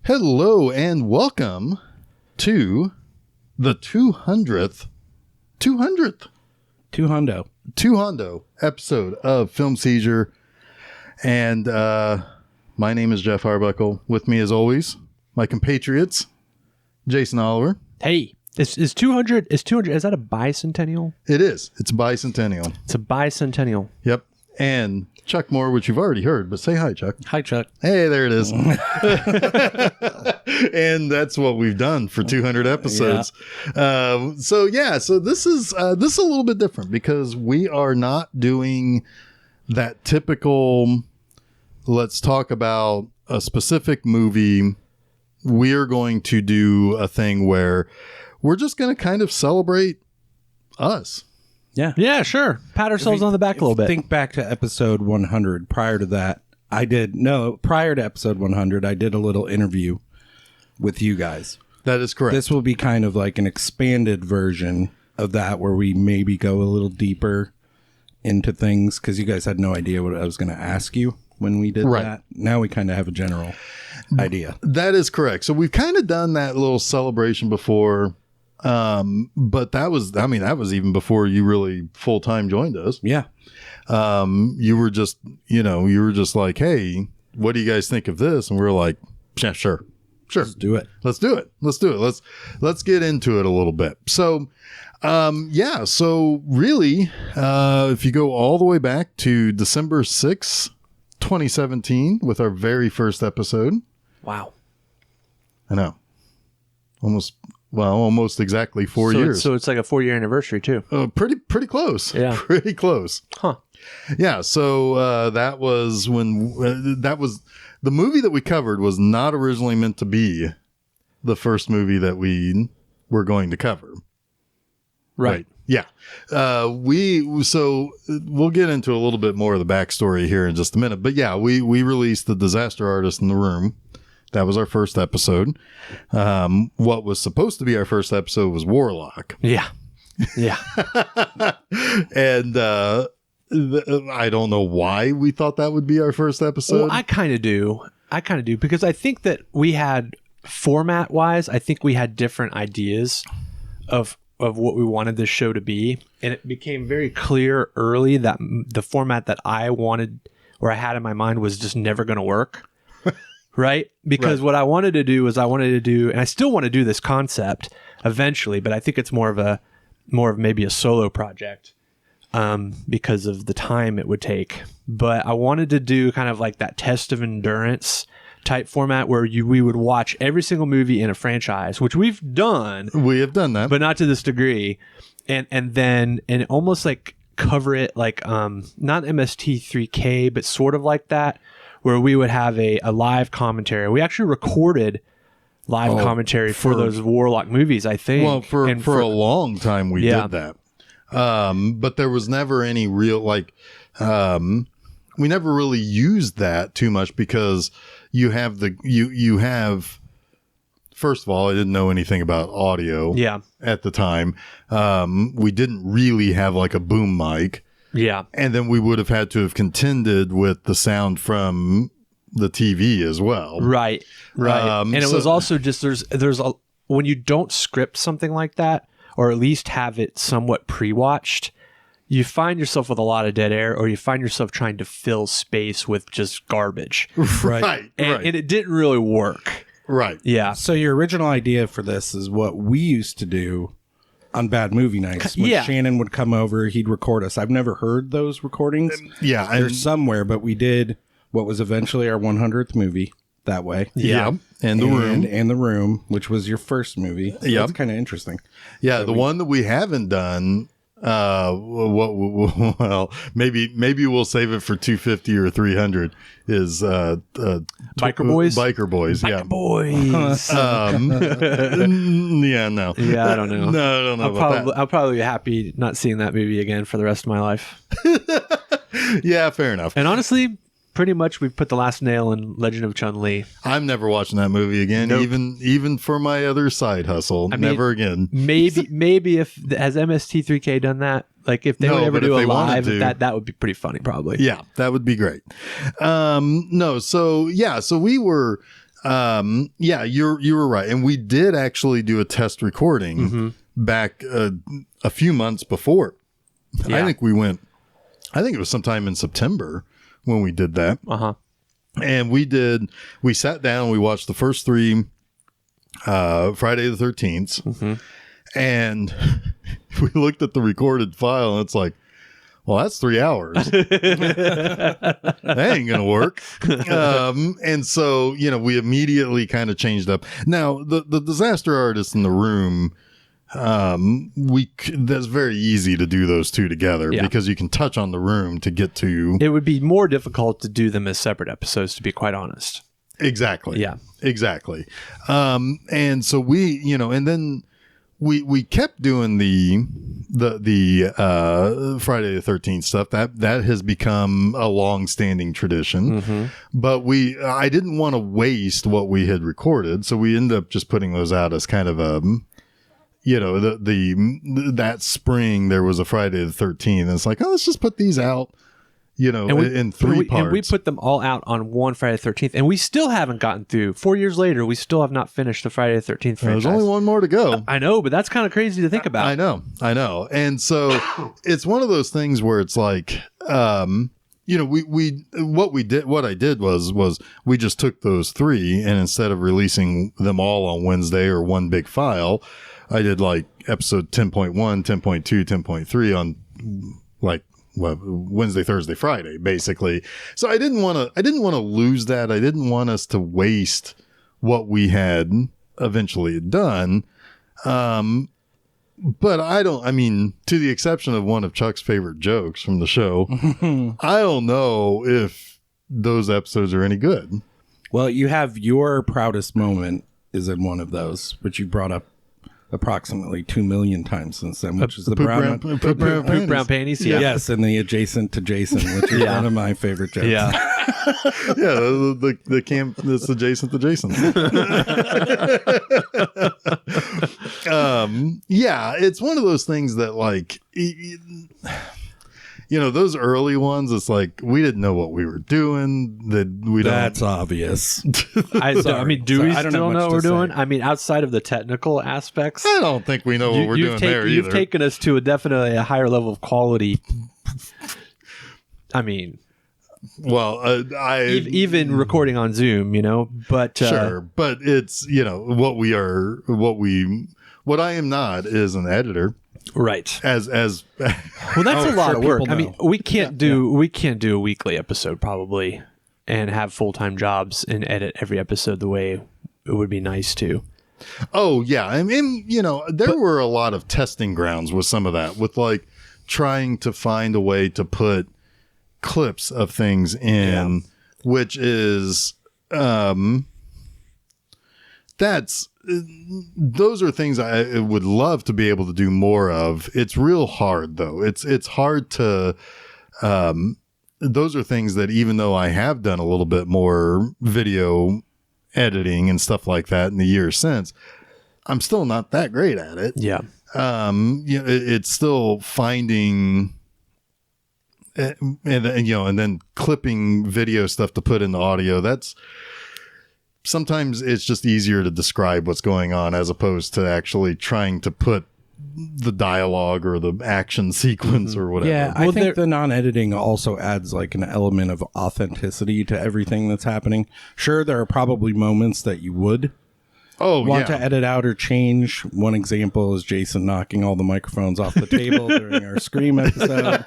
Hello and welcome to the 200th episode of Film Seizure. And my name is Jeff Harbuckle. With me as always, my compatriots, Jason Oliver. Hey, is 200, is that a bicentennial? It is. It's bicentennial. It's a bicentennial. Yep. And Chuck Moore, which you've already heard, but say hi, Chuck. Hi, Chuck. Hey, there it is. And that's what we've done for 200 episodes. Yeah. So this is a little bit different because we are not doing that typical, let's talk about a specific movie. We're going to do a thing where we're just going to kind of celebrate us. Yeah, sure. Pat ourselves on the back a little bit. Think back to episode 100. Prior to that, prior to episode 100, I did a little interview with you guys. That is correct. This will be kind of like an expanded version of that where we maybe go a little deeper into things because you guys had no idea what I was going to ask you when we did that. Now we kind of have a general idea. That is correct. So we've kind of done that little celebration before. But that was even before you really full-time joined us. Yeah. You were just like, hey, what do you guys think of this? And we were like, yeah, sure. Let's do it. Let's get into it a little bit. So, so really, if you go all the way back to December 6th, 2017 with our very first episode. Wow. I know. Almost exactly 4 years. So it's like a 4-year anniversary too. Pretty close. Yeah. Pretty close. Huh. Yeah. So that was when the movie that we covered was not originally meant to be the first movie that we were going to cover. Right. Yeah. We'll get into a little bit more of the backstory here in just a minute. But yeah, we released The Disaster Artist in the Room. That was our first episode. What was supposed to be our first episode was Warlock. Yeah. Yeah. And I don't know why we thought that would be our first episode. Well, I kind of do because I think that we had format wise, I think we had different ideas of what we wanted this show to be. And it became very clear early that the format that I wanted or I had in my mind was just never going to work. Right? Because what I wanted to do and I still want to do this concept eventually, but I think it's more of maybe a solo project because of the time it would take. But I wanted to do kind of like that test of endurance type format where we would watch every single movie in a franchise, which we've done. We have done that. But not to this degree. And almost like cover it like not MST3K, but sort of like that, where we would have a live commentary. We actually recorded live commentary for those Warlock movies, I think. Well, for a long time we did that. But there was never any real, we never really used that too much because you have, first of all, I didn't know anything about audio at the time. We didn't really have like a boom mic. Yeah. And then we would have had to have contended with the sound from the TV as well. Right. And it was also just, when you don't script something like that, or at least have it somewhat pre-watched, you find yourself with a lot of dead air, or you find yourself trying to fill space with just garbage. Right. And it didn't really work. Right. Yeah. So your original idea for this is what we used to do on bad movie nights. When Shannon would come over, he'd record us. I've never heard those recordings. They're somewhere, but we did what was eventually our 100th movie that way. Yeah. And The Room, which was your first movie. So that's kind of interesting. Yeah. The one that we haven't done, maybe we'll save it for 250 or 300 is Biker Boys. Biker Boys. Yeah, no. Yeah, I don't know. No, I don't know about that. I'll probably be happy not seeing that movie again for the rest of my life. Yeah, fair enough. And honestly, pretty much we've put the last nail in Legend of Chun-Li. I'm never watching that movie again. Nope. even for my other side hustle. Never again. Maybe if has MST3K done that, like if they would ever do a live, that would be pretty funny probably. Yeah, that would be great. So we were Yeah, you were right. And we did actually do a test recording back a few months before. Yeah. I think it was sometime in September when we did that. And we sat down, we watched the first 3 Friday the 13th, and we looked at the recorded file, and it's like, well, that's 3 hours. That ain't going to work. And so, we immediately kind of changed up. Now, the disaster artist in the room, that's very easy to do those two together because you can touch on the room to get to. It would be more difficult to do them as separate episodes, to be quite honest. Exactly. Yeah. Exactly. And so and then we kept doing the Friday the 13th stuff. That has become a long-standing tradition. But I didn't want to waste what we had recorded, so we ended up just putting those out as kind of a that spring there was a Friday the 13th, and it's like, let's just put these out, in 3 parts. And we put them all out on one Friday the 13th, and we still haven't gotten through. 4 years later, we still have not finished the Friday the 13th franchise. There's only one more to go. I know, but that's kind of crazy to think about. I know. And so it's one of those things where it's like, what I did was we just took those 3, and instead of releasing them all on Wednesday or one big file, I did like episode 10.1, 10.2, 10.3 on like Wednesday, Thursday, Friday, basically. So I didn't want to lose that. I didn't want us to waste what we had eventually done. But to the exception of one of Chuck's favorite jokes from the show, I don't know if those episodes are any good. Well, you have your proudest moment is in one of those, which you brought up approximately 2 million times since then, which is the brown panties. Yeah. Yes, and the adjacent to Jason, which is one of my favorite jokes. Yeah. The camp that's adjacent to Jason. It's one of those things that like those early ones, it's like we didn't know what we were doing. That's obvious. Do we still know what we're doing? Outside of the technical aspects, I don't think we know what we're doing there either. You've taken us to definitely a higher level of quality. Even recording on Zoom, but sure, but it's what I am not is an editor. Right. As well, that's a lot of work. We can't do a weekly episode probably and have full-time jobs and edit every episode the way it would be nice to. Oh yeah. There were a lot of testing grounds with some of that, with like trying to find a way to put clips of things in, which is those are things I would love to be able to do more of. It's real hard though. It's hard to, those are things that even though I have done a little bit more video editing and stuff like that in the years since, I'm still not that great at it. Yeah. It's still finding, and then clipping video stuff to put in the audio. Sometimes it's just easier to describe what's going on as opposed to actually trying to put the dialogue or the action sequence or whatever. Yeah, I think the non-editing also adds like an element of authenticity to everything that's happening. Sure, there are probably moments that you would want to edit out or change. One example is Jason knocking all the microphones off the table during our Scream episode.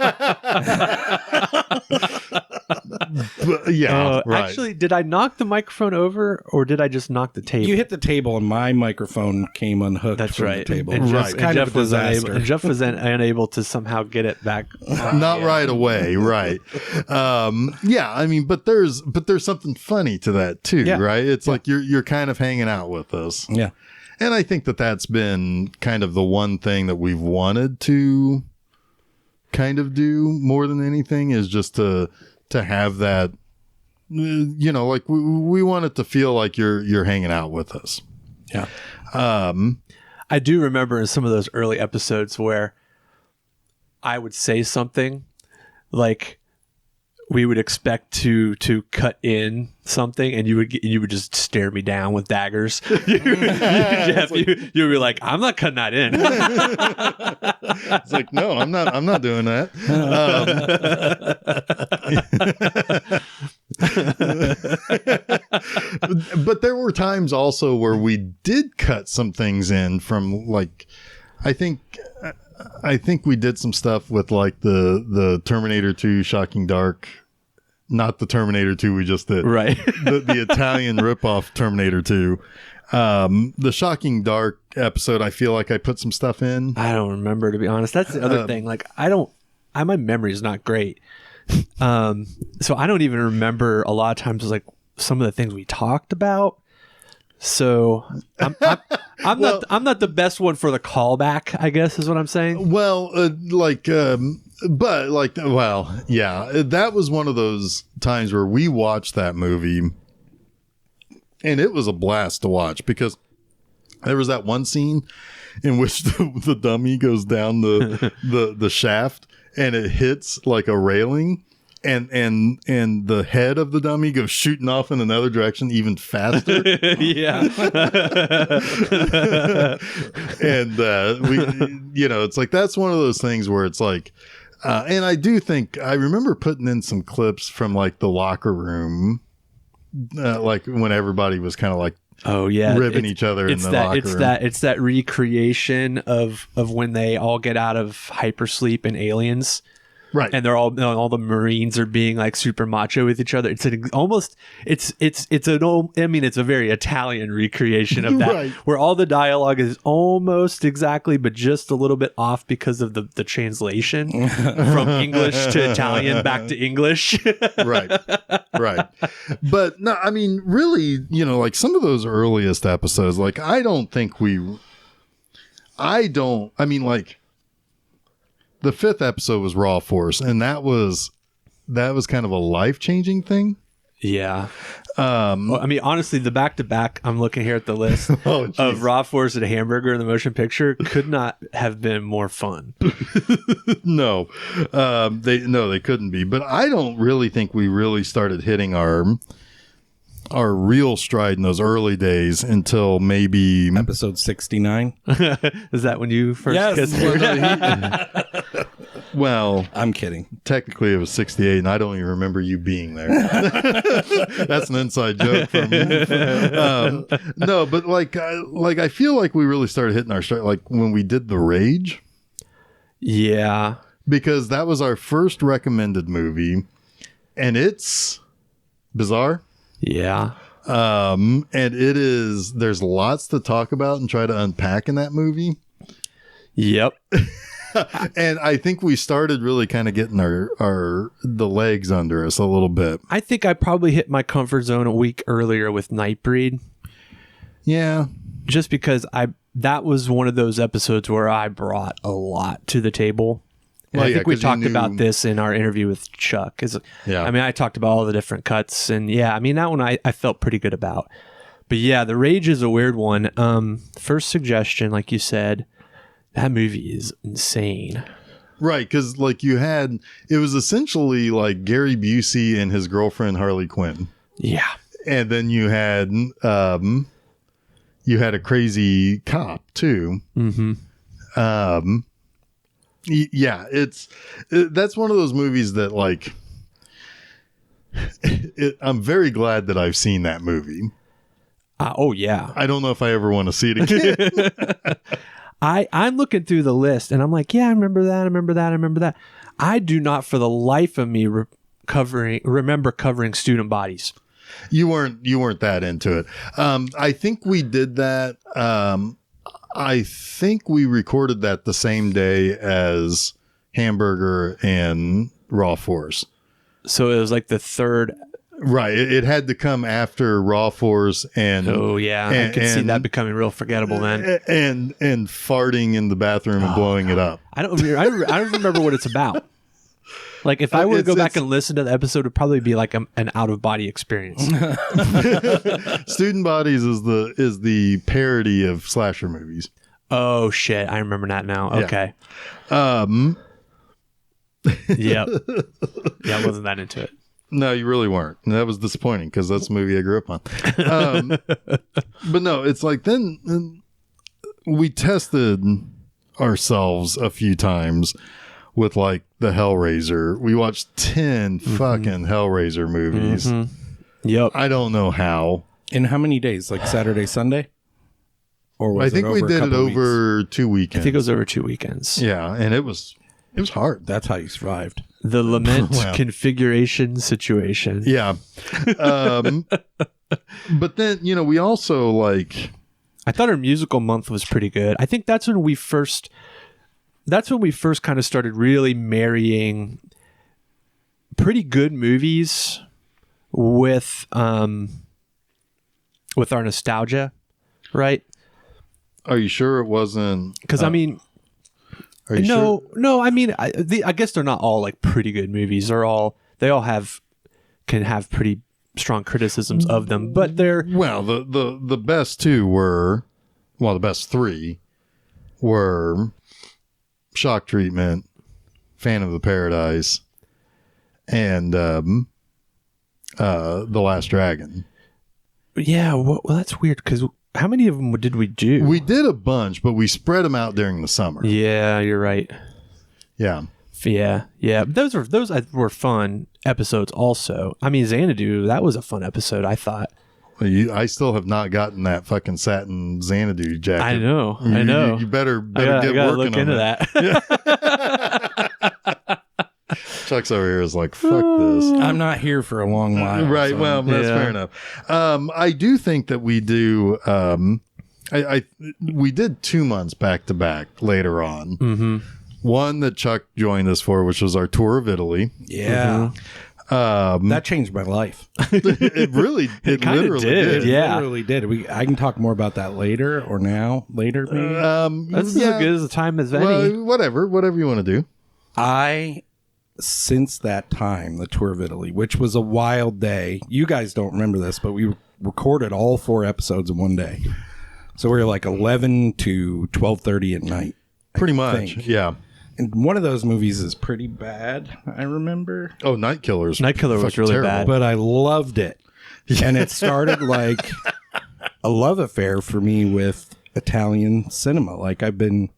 Right. Actually, did I knock the microphone over or did I just knock the table? You hit the table and my microphone came unhooked from the table. And Jeff was unable to somehow get it back. Not right away. Right. But there's something funny to that too, right? It's like you're kind of hanging out with us. Yeah. And I think that's been kind of the one thing that we've wanted to kind of do more than anything is just to have that, like we want it to feel like you're hanging out with us. Yeah. I do remember in some of those early episodes where I would say something like we would expect to cut in something, and you would just stare me down with daggers. Jeff, you would be like, "I'm not cutting that in." It's like, no, I'm not doing that. But there were times also where we did cut some things in from, like, I think we did some stuff with, like, the Terminator 2 Shocking Dark. Not the Terminator 2 we just did. Right. the Italian ripoff Terminator 2. The Shocking Dark episode, I feel like I put some stuff in. I don't remember, to be honest. That's the other thing. Like, my memory is not great. So I don't even remember a lot of times, like, some of the things we talked about. So I'm not the best one for the callback, I guess is what I'm saying. Well, yeah, that was one of those times where we watched that movie and it was a blast to watch, because there was that one scene in which the dummy goes down the shaft and it hits like a railing. And the head of the dummy goes shooting off in another direction even faster. Yeah. And it's like, that's one of those things where it's like, and I do think I remember putting in some clips from, like, the locker room, like when everybody was kind of like, oh yeah, ribbing each other in the locker room. It's that recreation of when they all get out of hypersleep in Aliens. Right. And they're all the Marines are being, like, super macho with each other. It's a very Italian recreation of that, right, where all the dialogue is almost exactly, but just a little bit off because of the translation from English to Italian back to English. Right. But no, I mean, really, like, some of those earliest episodes, like, the 5th episode was Raw Force, and that was kind of a life-changing thing. Yeah. Well, I mean, honestly, the back-to-back, I'm looking here at the list of Raw Force and Hamburger in the motion picture, could not have been more fun. No, they couldn't be. But I don't really think we really started hitting our real stride in those early days until maybe episode 69. Is that when you first kissed her? Well, I'm kidding. Technically, it was 68, and I don't even remember you being there. That's an inside joke from me. No, but I feel like we really started hitting our stride, like, when we did The Rage. Yeah, because that was our first recommended movie, and it's bizarre. Yeah. And there's lots to talk about and try to unpack in that movie. Yep. And I think we started really kind of getting the legs under us a little bit. I think I probably hit my comfort zone a week earlier with Nightbreed. Yeah. Just because that was one of those episodes where I brought a lot to the table. Well, I think we talked about this in our interview with Chuck. Yeah. I mean, I talked about all the different cuts, and yeah, I mean, that one I felt pretty good about. But yeah, The Rage is a weird one. First suggestion, like you said, that movie is insane. Right, because like it was essentially like Gary Busey and his girlfriend Harley Quinn. Yeah. And then you had a crazy cop too. Mm-hmm. Yeah, that's one of those movies that, like, I'm very glad that I've seen that movie. Oh yeah. I don't know if I ever want to see it again. I'm looking through the list and I'm like, yeah, I remember that. I do not, for the life of me, remember covering Student Bodies. You weren't that into it. I think we did that. I think we recorded that the same day as Hamburger and Raw Force. So it was like the third. Right. It had to come after Raw Force and. Oh yeah, I could see that becoming real forgettable then. And farting in the bathroom and blowing it up. I don't remember what it's about. Like, if I were to go back and listen to the episode, it'd probably be like an out of body experience. Student Bodies is the parody of slasher movies. Oh shit, I remember that now. Okay. Yeah. Yep. Yeah, I wasn't that into it. No, you really weren't. And that was disappointing because that's a movie I grew up on. But no, it's like then we tested ourselves a few times with like the Hellraiser. We watched 10 fucking Hellraiser movies. Yep. I don't know how. In how many days? Like Saturday, Sunday? Or was I think we did it over 2 weekends. I think it was over 2 weekends. Yeah, and it was hard. That's how you survived. The lament configuration situation. Yeah. But then, we also like... I thought our musical month was pretty good. I think that's when we first kind of started really marrying pretty good movies with our nostalgia, right? Are you sure it wasn't? Because I mean, are you sure? No. I mean, I guess they're not all like pretty good movies. They all can have pretty strong criticisms of them, but they're the best two were, the best three were Shock Treatment, Phantom of the Paradise, and The Last Dragon. Yeah, well, that's weird because how many of them did we do? We did a bunch, but we spread them out during the summer. Yeah, you're right. Yeah. Those were fun episodes. Also, I mean, Xanadu, that was a fun episode. I thought. I still have not gotten that fucking satin Xanadu jacket. I know. You better get working look into that. Chuck's over here is like, fuck this. I'm not here for a long while. Right. So. Well, that's fair enough. I do think that we do. We did 2 months back to back later on. Mm-hmm. One that Chuck joined us for, which was our tour of Italy. Yeah. That changed my life. It literally did. Yeah. It literally did. I can talk more about that later or now. Later, maybe. That's as good as a time as any. Well, whatever you want to do. Since that time, the tour of Italy, which was a wild day. You guys don't remember this, but we recorded all 4 episodes in one day. So we were like 11 to 12:30 at night. Pretty much, yeah. And one of those movies is pretty bad, I remember. Oh, Night Killer was really terrible. bad. But I loved it. And it started like a love affair for me with Italian cinema. Like I've been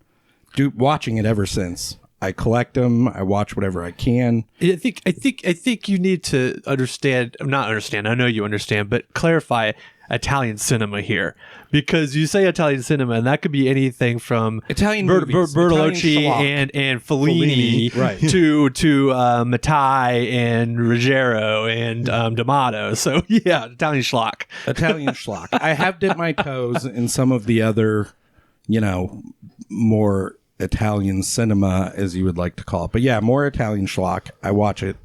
watching it ever since. I collect them. I watch whatever I can. I think you need to understand. Not understand. I know you understand, but clarify Italian cinema here, because you say Italian cinema, and that could be anything from Italian Bertolucci and Fellini, right, to Mattei and Ruggiero and D'Amato. So yeah, Italian schlock. I have dipped my toes in some of the other, more Italian cinema, as you would like to call it. But yeah, more Italian schlock. I watch it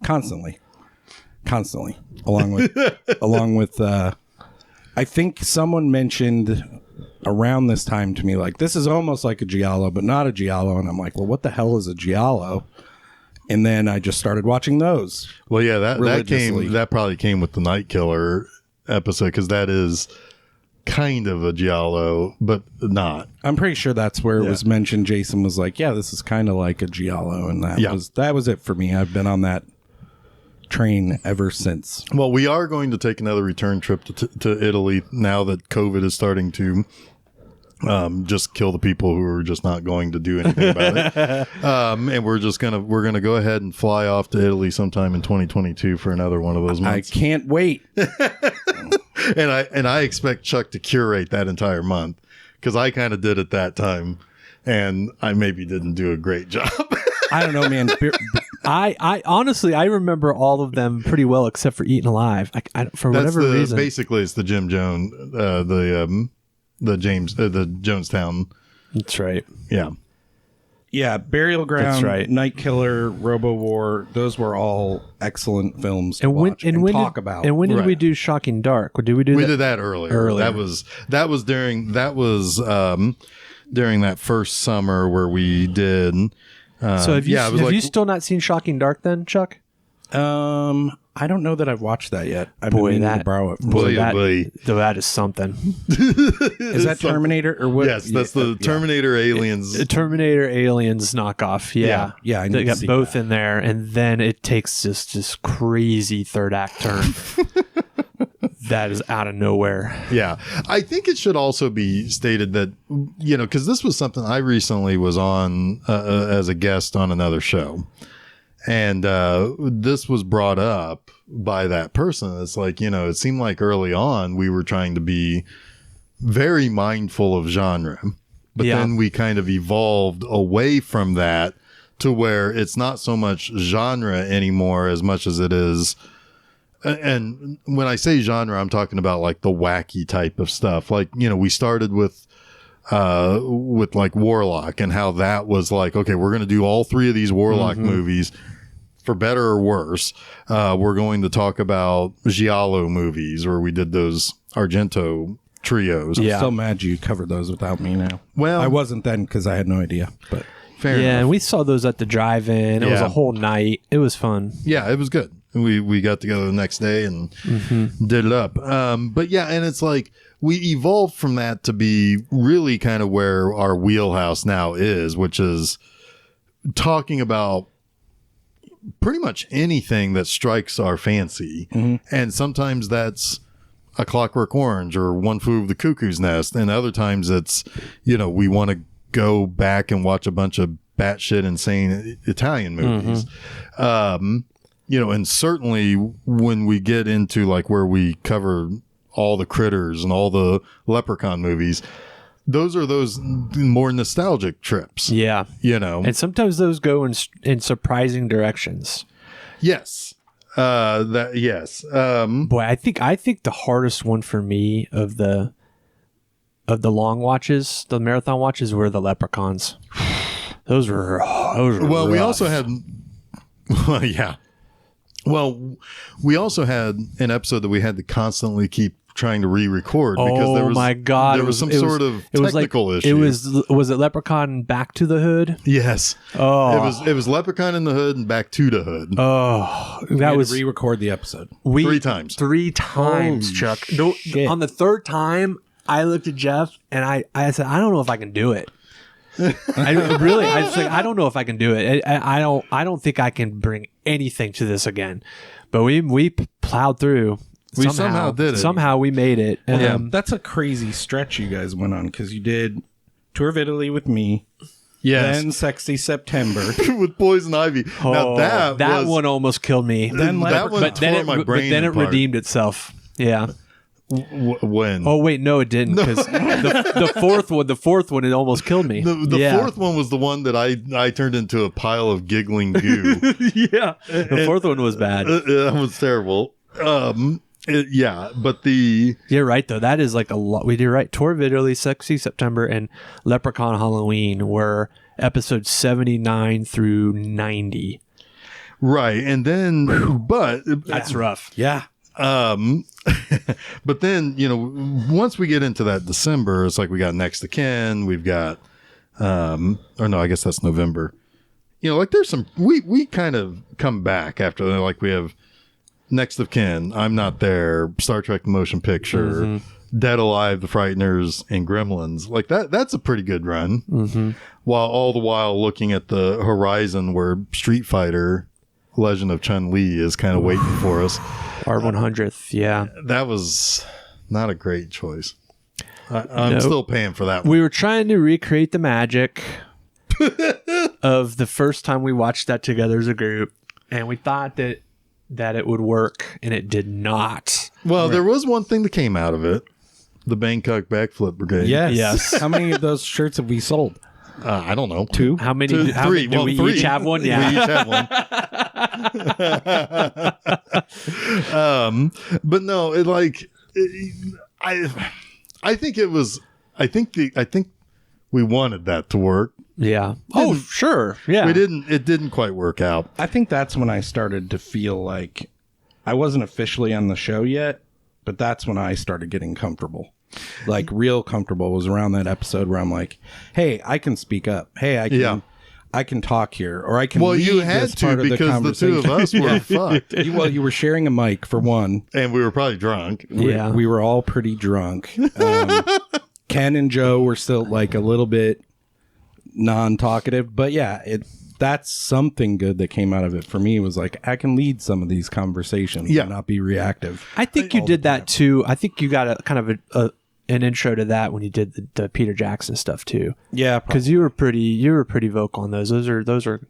constantly, along with I think someone mentioned around this time to me, like, this is almost like a giallo, but not a giallo. And I'm like, well, what the hell is a giallo? And then I just started watching those. Well, yeah, that probably came with the Night Killer episode, because that is kind of a giallo, but not. I'm pretty sure that's where it was mentioned. Jason was like, yeah, this is kind of like a giallo. And that was it for me. I've been on that train ever since. Well, we are going to take another return trip to Italy now that COVID is starting to just kill the people who are just not going to do anything about it. And we're gonna go ahead and fly off to Italy sometime in 2022 for another one of those months. I can't wait. And I expect Chuck to curate that entire month, because I kind of did at that time, and I maybe didn't do a great job. I don't know, man. I honestly, I remember all of them pretty well, except for Eaten Alive. For whatever reason, basically, it's the Jim Jones, the Jonestown. That's right. Yeah. Yeah, Burial Ground, That's right. Night Killer, Robo War. Those were all excellent films to watch and talk about. And when did we do Shocking Dark? Did we do? We did that earlier. That was during that first summer where we did. So have you still not seen Shocking Dark then, Chuck? I don't know that I've watched that yet. I've Boy, been meaning that- to borrow it. That is something. Is that Terminator or what? Yes, that's the Terminator Aliens. Terminator Aliens knockoff. Yeah. Yeah, I need They to got see both that. in there, and then it takes just this crazy third act turn. That is out of nowhere. Yeah. I think it should also be stated that, because this was something I recently was on as a guest on another show. And this was brought up by that person. It's like, it seemed like early on we were trying to be very mindful of genre. But then we kind of evolved away from that to where it's not so much genre anymore as much as it is. And when I say genre, I'm talking about like the wacky type of stuff. Like, we started with like Warlock and how that was like, okay, we're going to do all 3 of these Warlock movies for better or worse. We're going to talk about Giallo movies, where we did those Argento trios. I'm still mad you covered those without me now. Well, I wasn't then because I had no idea. But fair enough. And we saw those at the drive-in. It was a whole night. It was fun. Yeah, it was good. We got together the next day and did it up. But yeah, and it's like we evolved from that to be really kind of where our wheelhouse now is, which is talking about pretty much anything that strikes our fancy. And sometimes that's a Clockwork Orange or One Flew Over the Cuckoo's Nest. And other times it's, we want to go back and watch a bunch of batshit insane Italian movies. And certainly when we get into like where we cover all the Critters and all the Leprechaun movies, those are those more nostalgic trips. Yeah. And sometimes those go in surprising directions. Yes. Yes. Boy, I think the hardest one for me of the long watches, the marathon watches, were the Leprechauns. Those were well, we rough. also had, yeah. Well, we also had an episode that we had to constantly keep trying to re-record because there was, my God, there was some sort of technical issue. Was it Leprechaun Back to the Hood? Yes. Oh, it was Leprechaun in the Hood and Back to the Hood. Oh, that was re-record the episode 3 times. 3 times, Chuck. No, on the 3rd time, I looked at Jeff and I said, I don't know if I can do it. I don't know if I can do it. I don't think I can bring anything to this again. But we plowed through. We somehow did it. Somehow we made it. That's a crazy stretch you guys went on because you did Tour of Italy with me. Yes. Then Sexy September with Poison Ivy. Now that one almost killed me. Then that one tore my brain But then it apart. redeemed itself. Yeah. When? Oh wait, no, it didn't, because the fourth one, it almost killed me. The fourth one was the one that I turned into a pile of giggling goo. Yeah, the fourth one was bad. That was terrible. But you're right though. That is like a lot. We did right. Tour of Italy, Sexy September, and Leprechaun Halloween were episodes 79 through 90. Right, and then but that's rough. Yeah. But then, once we get into that December, it's like we got Next of Kin, we've got, or no, I guess that's November. Like there's some, we kind of come back after, like we have Next of Kin, I'm Not There, Star Trek The Motion Picture, Dead Alive, The Frighteners, and Gremlins. Like that's a pretty good run. While all the while looking at the horizon where Street Fighter, Legend of Chun-Li is kind of waiting for us. Our 100th, yeah. That was not a great choice. I'm still paying for that one. We were trying to recreate the magic of the first time we watched that together as a group, and we thought that it would work, and it did not. Well, there was one thing that came out of it. The Bangkok Backflip Brigade. Yes. How many of those shirts have we sold? I don't know. 2? How many? 3. Do we 3. each have one? Yeah. We each have one. But no, I think we wanted that to work. Yeah. Oh, sure. Yeah. It didn't quite work out. I think that's when I started to feel like I wasn't officially on the show yet, but that's when I started getting comfortable. Like real comfortable was around that episode where I'm like, hey, I can speak up. Hey, I can talk here, or I can. Well, lead you had this to part of because the two of us were fucked. You were sharing a mic for one, and we were probably drunk. We were all pretty drunk. Ken and Joe were still like a little bit non-talkative, but yeah, that's something good that came out of it for me. Was like, I can lead some of these conversations and not be reactive. I think you did that too. I think you got a kind of an intro to that when you did the Peter Jackson stuff too. Yeah, because you were pretty vocal on those. Those are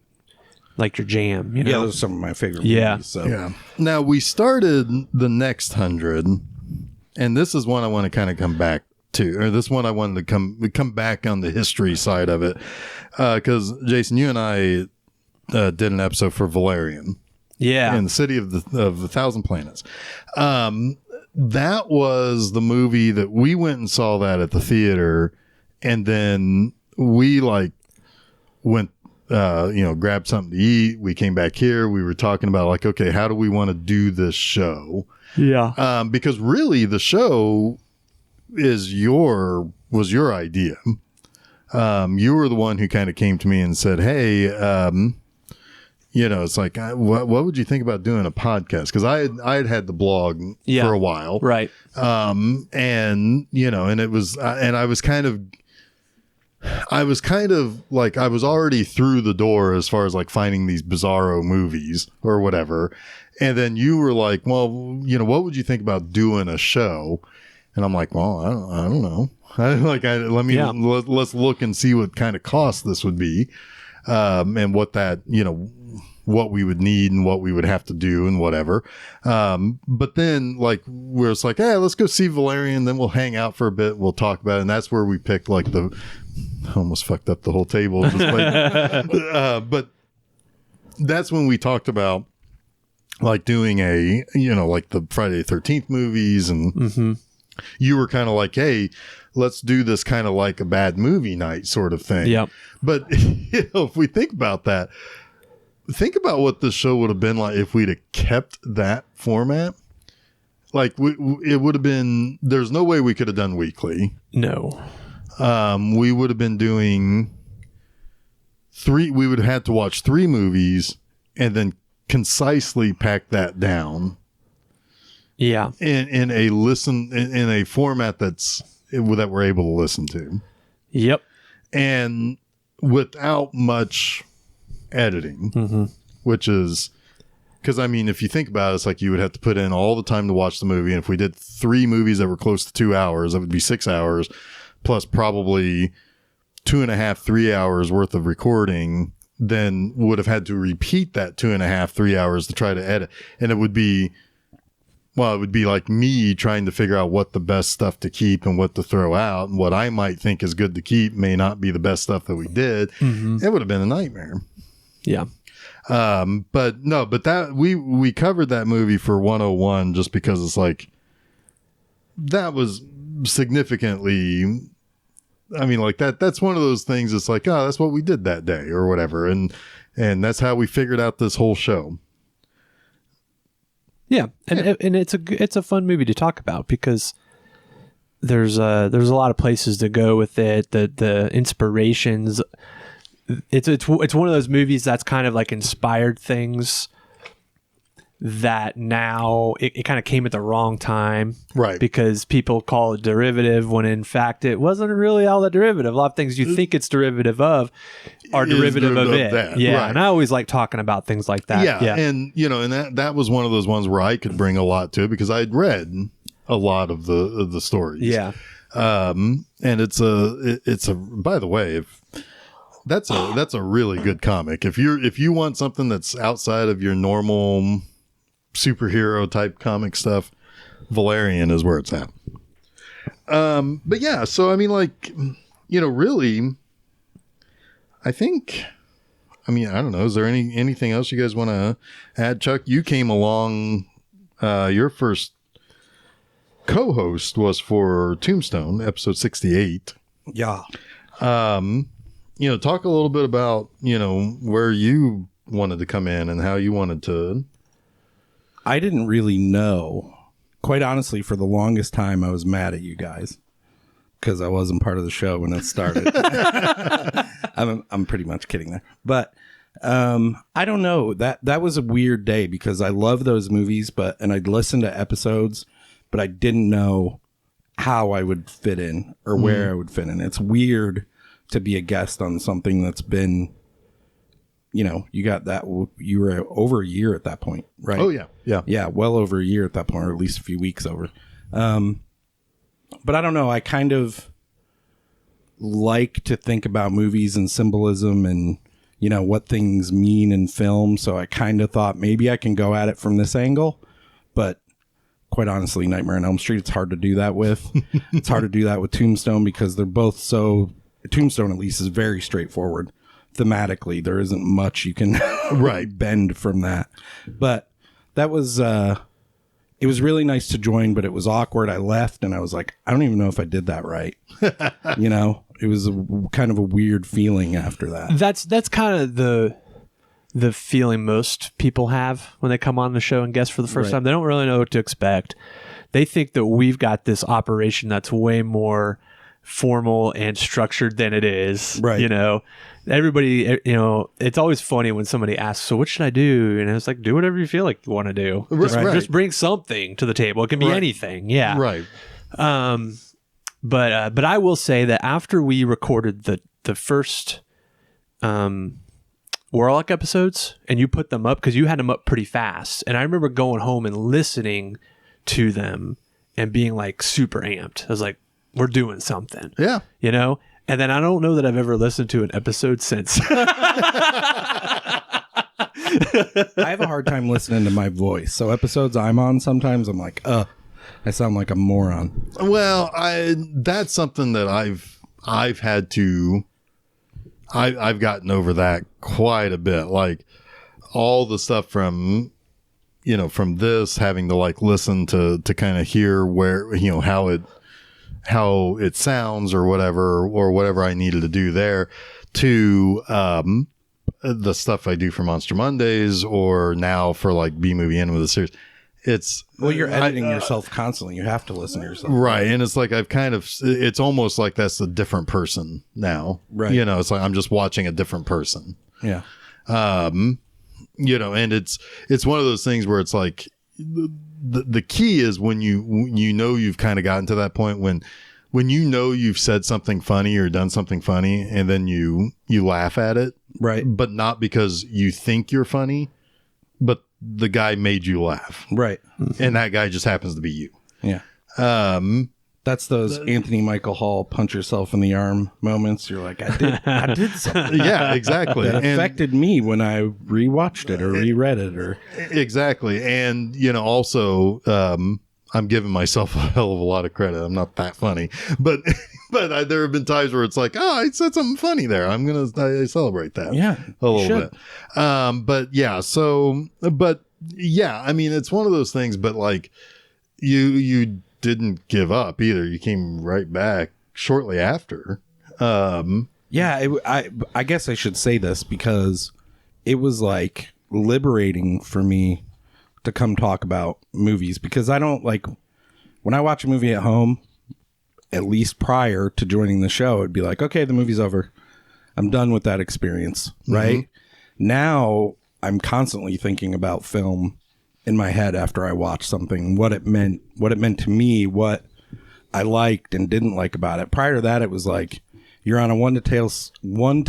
like your jam. You know? Yeah, those are some of my favorite movies. So. Yeah. Now we started the next 100, and this is one I want to kind of come back to, or this one I wanted to come back on the history side of it, because Jason, you and I did an episode for Valerian. Yeah, in the City of the 1,000 Planets. That was the movie that we went and saw that at the theater, and then we like went, grabbed something to eat. We came back here. We were talking about like, okay, how do we want to do this show? Yeah, because really the show was your idea. You were the one who kind of came to me and said, hey, it's like, what would you think about doing a podcast? Because I had the blog for a while, right? And and it was, and I was kind of like, I was already through the door as far as like finding these bizarro movies or whatever. And then you were like, well, what would you think about doing a show? And I'm like, well, I don't know. Let's look and see what kind of cost this would be, and what that, what we would need and what we would have to do and whatever. But then like, where it's like, hey, let's go see Valerian. Then we'll hang out for a bit. We'll talk about it. And that's where we picked like I almost fucked up the whole table. But that's when we talked about like doing like the Friday the 13th movies. And you were kind of like, hey, let's do this kind of like a bad movie night sort of thing. Yep. But if we think about that, think about what this show would have been like if we'd have kept that format. Like it would have been, there's no way we could have done weekly. No. We would have been doing we would have had to watch 3 movies and then concisely pack that down. Yeah. In a format that we're able to listen to. Yep. And without much editing, which is, because I mean, if you think about it, it's like you would have to put in all the time to watch the movie. And if we did 3 movies that were close to 2 hours, that would be 6 hours plus probably 2.5, 3 hours worth of recording. Then would have had to repeat that 2.5, 3 hours to try to edit. And it would be like me trying to figure out what the best stuff to keep and what to throw out, and what I might think is good to keep may not be the best stuff that we did. It would have been a nightmare. Yeah. But that we covered that movie for 101 just because it's like, that was significantly, I mean, like that's one of those things. It's like, oh, that's what we did that day or whatever. And that's how we figured out this whole show. Yeah. And it's a fun movie to talk about because there's a lot of places to go with it. The inspirations, it's one of those movies that's kind of like inspired things that now it kind of came at the wrong time, right? Because people call it derivative when in fact it wasn't really all that derivative. A lot of things you think it's derivative of are derivative of it. That. Yeah, right. And I always like talking about things like that. Yeah. And and that was one of those ones where I could bring a lot to it because I'd read a lot of the stories. Yeah. And it's a by the way, that's a really good comic. If you want something that's outside of your normal superhero type comic stuff, Valerian is where it's at. But yeah, so I mean, like, really, I think, I mean, I don't know, is there anything else you guys want to add? Chuck, you came along, your first co-host was for Tombstone, episode 68. Yeah. Talk a little bit about, where you wanted to come in and how you wanted to. I didn't really know. Quite honestly, for the longest time, I was mad at you guys because I wasn't part of the show when it started. I'm pretty much kidding there. But I don't know. That was a weird day because I love those movies, and I'd listen to episodes, but I didn't know how I would fit in or where I would fit in. It's weird to be a guest on something that's been, you were over a year at that point, right? Oh, yeah. Yeah. Yeah, well over a year at that point, or at least a few weeks over. But I don't know. I kind of like to think about movies and symbolism and, what things mean in film. So I kind of thought maybe I can go at it from this angle. But quite honestly, Nightmare on Elm Street, it's hard to do that with. It's hard to do that with Tombstone because they're both Tombstone at least is very straightforward. Thematically, there isn't much you can bend from that. But that was... it was really nice to join, but it was awkward. I left and I was like, I don't even know if I did that right. It was kind of a weird feeling after that. That's kind of the feeling most people have when they come on the show and guest for the first time. They don't really know what to expect. They think that we've got this operation that's way more formal and structured than it is. Right. Everybody, it's always funny when somebody asks, so what should I do? And it's like, do whatever you feel like you want to do. Just bring something to the table. It can be anything. Yeah. Right. But I will say that after we recorded the first Warlock episodes and you put them up, because you had them up pretty fast. And I remember going home and listening to them and being like super amped. I was like, we're doing something. Yeah. And then I don't know that I've ever listened to an episode since. I have a hard time listening to my voice. So episodes I'm on, sometimes I'm like, I sound like a moron. Well, that's something that I've had to, I've gotten over that quite a bit. Like all the stuff from this, having to like listen to kind of hear where, how it sounds or whatever I needed to do there, to the stuff I do for Monster Mondays or now for like B-Movie End with the series. You're editing yourself constantly. You have to listen to yourself. Right. And it's like it's almost like that's a different person now. Right. It's like I'm just watching a different person. Yeah. And it's one of those things where it's like the key is when you've kind of gotten to that point when you've said something funny or done something funny and then you laugh at it. Right. But not because you think you're funny, but the guy made you laugh. Right. And that guy just happens to be you. Yeah. That's those Anthony Michael Hall punch yourself in the arm moments. You're like, I did something. Yeah, exactly. That affected me when I rewatched it or reread it or exactly. And also I'm giving myself a hell of a lot of credit. I'm not that funny, but there have been times where it's like, I said something funny there. I'm going to celebrate that. Yeah, a little bit. I mean, it's one of those things, but like you didn't give up either. You came right back shortly after. I guess I should say this because it was like liberating for me to come talk about movies, because I don't like when I watch a movie at home, at least prior to joining the show, it'd be like, okay, the movie's over. I'm done with that experience. Right. Mm-hmm. Now I'm constantly thinking about film in my head after I watch something, what it meant to me, what I liked and didn't like about it. Prior to that, it was like, you're on a 1 to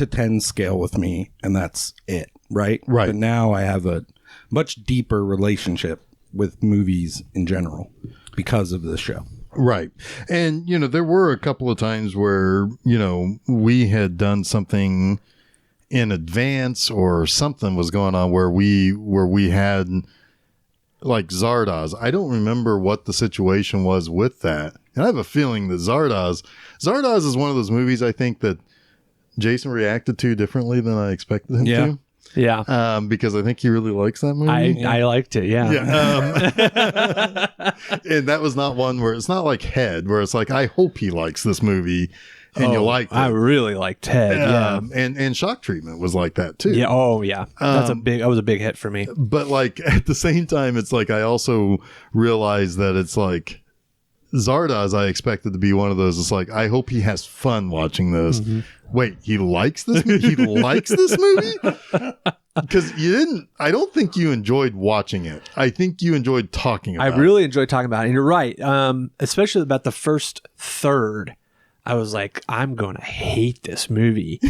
10 scale with me, and that's it. Right. Right. But now I have a much deeper relationship with movies in general because of this show. Right. And, there were a couple of times where, we had done something in advance or something was going on where we had like Zardoz. I don't remember what the situation was with that. And I have a feeling that Zardoz is one of those movies I think that Jason reacted to differently than I expected him to. Yeah. Because I think he really likes that movie. I liked it. Yeah. And that was not one where it's not like Head, where it's like, I hope he likes this movie and you liked it. I really liked Head. Yeah. And Shock Treatment was like that too. Yeah. Oh yeah. That was a big hit for me. But like at the same time, it's like, I also realized that it's like, Zardoz, I expected to be one of those. It's like, I hope he has fun watching this. Wait, he likes this movie? He likes this movie? Because I don't think you enjoyed watching it. I think you enjoyed talking about it. I really enjoyed talking about it. And you're right. Especially about the first third. I was like, I'm going to hate this movie.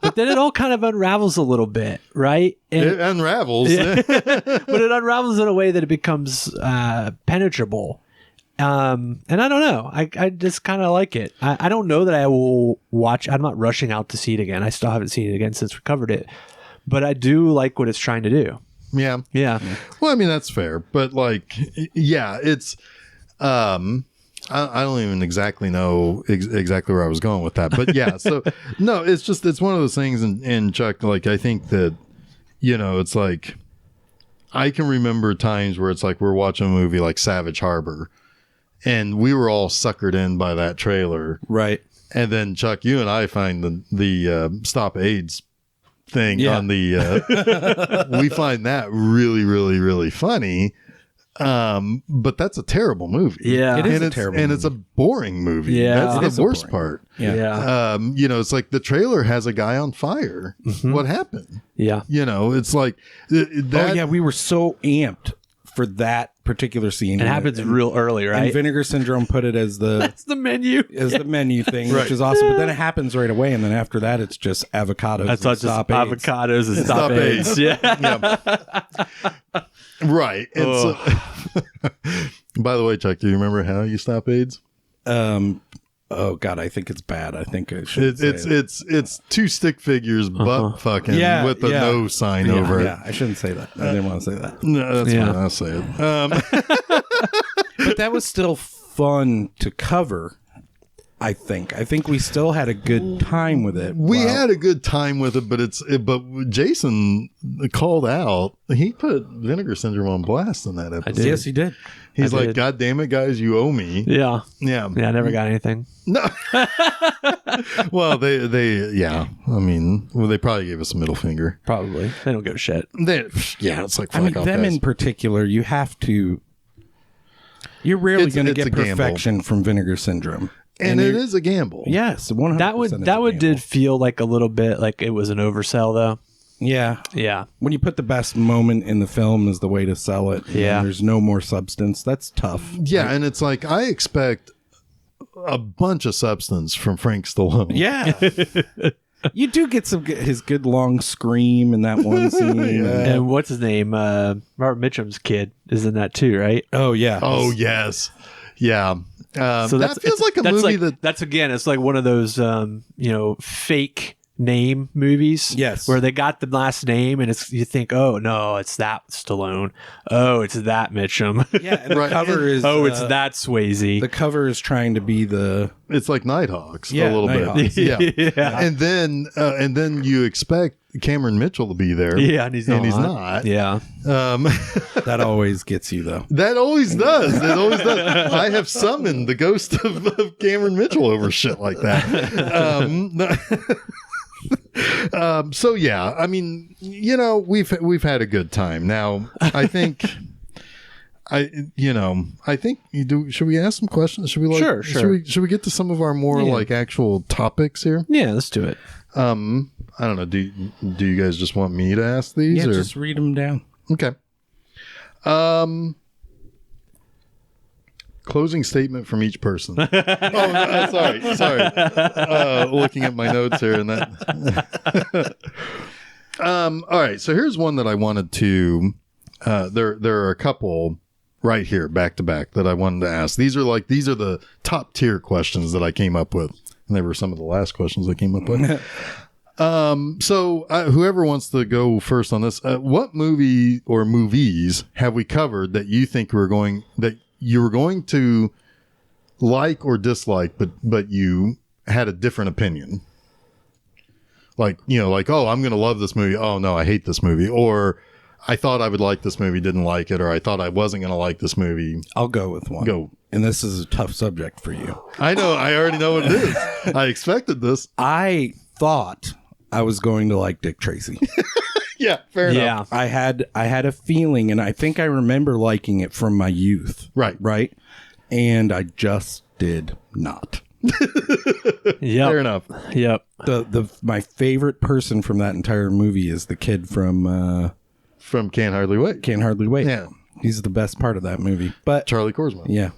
But then it all kind of unravels a little bit, right? And it unravels. Yeah. But it unravels in a way that it becomes penetrable. And I don't know. I just kind of like it. I don't know that I will watch. I'm not rushing out to see it again. I still haven't seen it again since we covered it. But I do like what it's trying to do. Yeah. Yeah. Well, I mean, that's fair. But like, yeah, it's... I don't even exactly know exactly where I was going with that, but yeah. So no, it's one of those things. And Chuck, like, I think that, it's like, I can remember times where it's like we're watching a movie like Savage Harbor, and we were all suckered in by that trailer, right? And then Chuck, you and I find the Stop AIDS thing on the we find that really, really, really funny. But that's a terrible movie. Yeah, it is a terrible movie. And it's a boring movie. Yeah, that's the worst part. Yeah. It's like the trailer has a guy on fire. What happened? Yeah. It's like that. We were so amped for that particular scene. It happens real early, right? And Vinegar Syndrome put it as that's the menu. As the menu thing, which is awesome. But then it happens right away, and then after that, it's just avocados. That's not just avocados and Stop AIDS. Yeah. Right. And so, by the way, Chuck, do you remember how you stop AIDS? Oh God, I think it's bad. I think I should. It's two stick figures butt fucking with a no sign over it. Yeah, I shouldn't say that. I didn't want to say that. No, that's why I'll say it. But that was still fun to cover. I think we still had a good time with it. We had a good time with it, but Jason called out. He put Vinegar Syndrome on blast in that episode. Yes, he did. He's like, "God damn it, guys, you owe me." Yeah. Yeah. I never got anything. No. Well, they I mean, they probably gave us a middle finger. Probably. They don't give a shit. It's like, I mean, fuck off, them guys. in particular, you have to. You're rarely going to get perfection from Vinegar Syndrome. And it is a gamble. Yes, 100%. That did feel like a little bit like it was an oversell, though. Yeah. Yeah. When you put the best moment in the film as the way to sell it, and there's no more substance, that's tough. Yeah, and it's like, I expect a bunch of substance from Frank Stallone. Yeah. You do get his good long scream in that one scene. And what's his name? Robert Mitchum's kid is in that too, right? Oh, yeah. Oh, yes. Yeah. So that feels like a movie that's again, it's like one of those fake name movies. Yes, where they got the last name and you think, oh no, it's that Stallone. Oh, it's that Mitchum. Yeah, and the cover is it's that Swayze. The cover is trying to be it's like Nighthawks a little bit. Yeah. And then you expect Cameron Mitchell to be there. Yeah, and he's not. Yeah. That always gets you though. That always does. It always does. I have summoned the ghost of Cameron Mitchell over shit like that. So yeah, I mean, we've had a good time. Now, I think should we ask some questions? Should we sure. Should we get to some of our more like actual topics here? Yeah, let's do it. I don't know. Do you guys just want me to ask these? Yeah, or? just read them down. Okay. Closing statement from each person. Sorry. Looking at my notes here and that. All right. So here's one that I wanted to. There are a couple right here back to back that I wanted to ask. These are the top tier questions that I came up with, and they were some of the last questions I came up with. So whoever wants to go first on this, what movie or movies have we covered that you think you were going to like or dislike, but you had a different opinion? Like, oh, I'm going to love this movie. Oh no, I hate this movie. Or I thought I would like this movie, didn't like it. Or I thought I wasn't going to like this movie. I'll go with one. Go. And this is a tough subject for you. I know. I already know what it is. I expected this. I thought I was going to like Dick Tracy. Yeah, fair enough. I had a feeling, and I think I remember liking it from my youth. Right. and I just did not. Fair enough. Yep. My favorite person from that entire movie is the kid from Can't Hardly Wait. Can't Hardly Wait. Yeah. He's the best part of that movie. But Charlie Korsman. Yeah.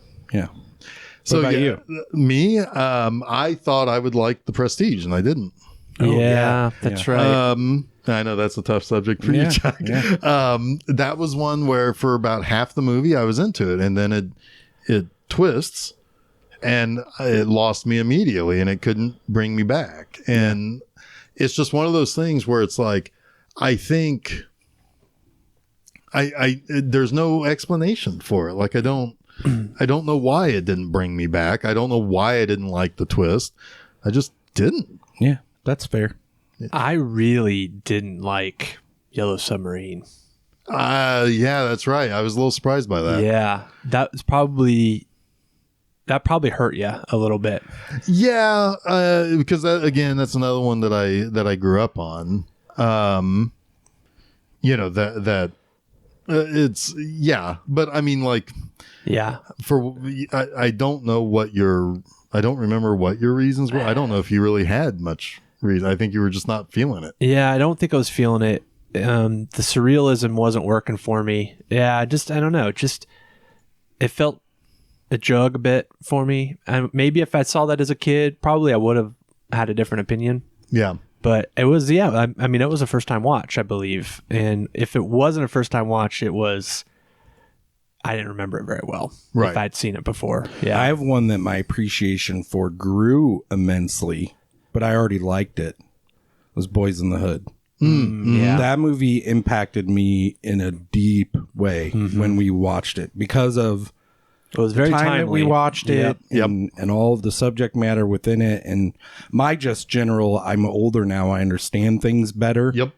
So what about you? Me, I thought I would like The Prestige, and I didn't. That's right. I know that's a tough subject for you, Chuck. Yeah. That was one where for about half the movie I was into it, and then it twists, and it lost me immediately, and it couldn't bring me back. And it's just one of those things where it's like, I think there's no explanation for it. Like I don't know why it didn't bring me back. I don't know why I didn't like the twist. I just didn't. Yeah, that's fair. I really didn't like Yellow Submarine. Yeah, that's right. I was a little surprised by that. Yeah, that probably hurt you a little bit. Yeah, because that's another one that I grew up on. It's but I mean, like, I don't know I don't remember what your reasons were. I don't know if you really had much reason. I think you were just not feeling it. Yeah, I don't think I was feeling it. The surrealism wasn't working for me. Yeah, I don't know. It felt a jug a bit for me. And maybe if I saw that as a kid, probably I would have had a different opinion. Yeah. But it was, I mean, it was a first time watch, I believe. And if it wasn't a first time watch, I didn't remember it very well. Right. If I'd seen it before. Yeah. I have one that my appreciation for grew immensely, but I already liked it. It was Boys in the Hood. Yeah. That movie impacted me in a deep way when we watched it because of it was very the time timely. that we watched it and all of the subject matter within it. And my I'm older now. I understand things better. Yep.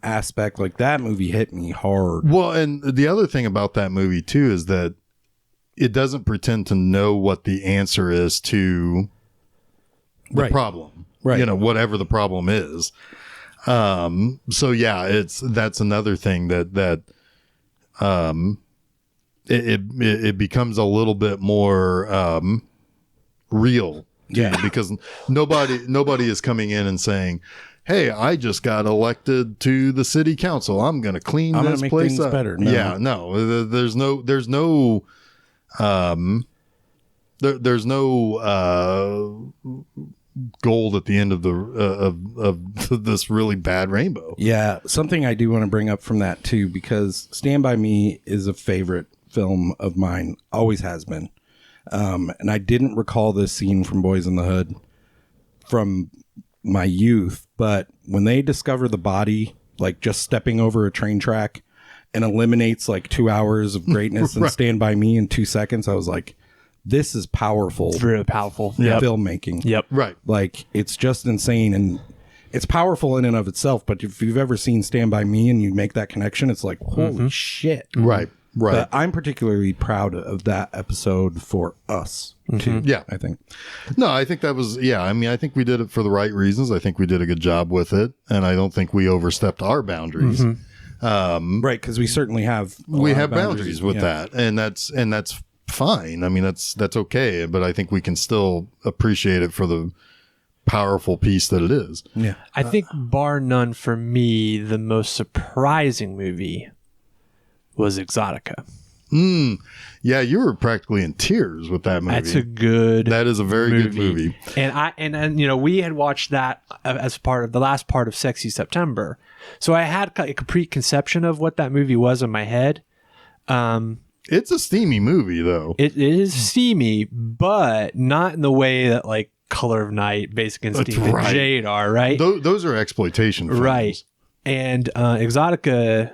Aspect like that movie hit me hard. Well, and the other thing about that movie too is that it doesn't pretend to know what the answer is to the problem. Right. Whatever the problem is. So yeah, that's another thing that it becomes a little bit more real. Yeah. Because nobody is coming in and saying, hey, I just got elected to the city council. I'm going to clean this place up. Better. No. Yeah, no, there's no gold at the end of of this really bad rainbow. Yeah, something I do want to bring up from that too, because Stand By Me is a favorite film of mine, always has been. And I didn't recall this scene from Boys in the Hood from my youth, but when they discover the body, like just stepping over a train track and eliminates like 2 hours of greatness and Stand By Me in 2 seconds, I was like, this is powerful. It's really powerful. Filmmaking. Yep. Right. Like, it's just insane. And it's powerful in and of itself. But if you've ever seen Stand By Me and you make that connection, it's like, holy shit. Right. Right. But I'm particularly proud of that episode for us, too. Yeah. I think. No, I think that was, I mean, I think we did it for the right reasons. I think we did a good job with it. And I don't think we overstepped our boundaries. Right. Because we certainly have. We have boundaries with that. And that's fine. I mean, that's okay. But I think we can still appreciate it for the powerful piece that it is. Yeah. I think bar none for me, the most surprising movie was Exotica. Yeah, you were practically in tears with that movie. That is a very good movie. And we had watched that as part of the last part of Sexy September. So I had a preconception of what that movie was in my head. It's a steamy movie, though. It is steamy, but not in the way that like Color of Night, Basic Instinct, and Jade are, right? Those are exploitation films. Right. And Exotica,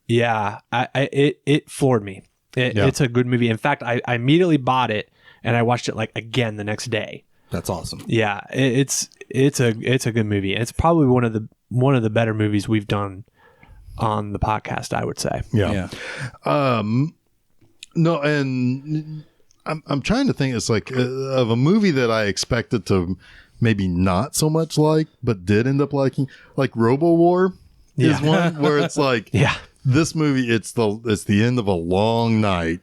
it floored me. It's a good movie. In fact, I immediately bought it and I watched it like again the next day. That's awesome. Yeah, it's a good movie. It's probably one of the better movies we've done on the podcast, I would say. Yeah. No, and I'm trying to think. It's like of a movie that I expected to maybe not so much like, but did end up liking. Like Robo War is one where it's like, this movie. It's the end of a long night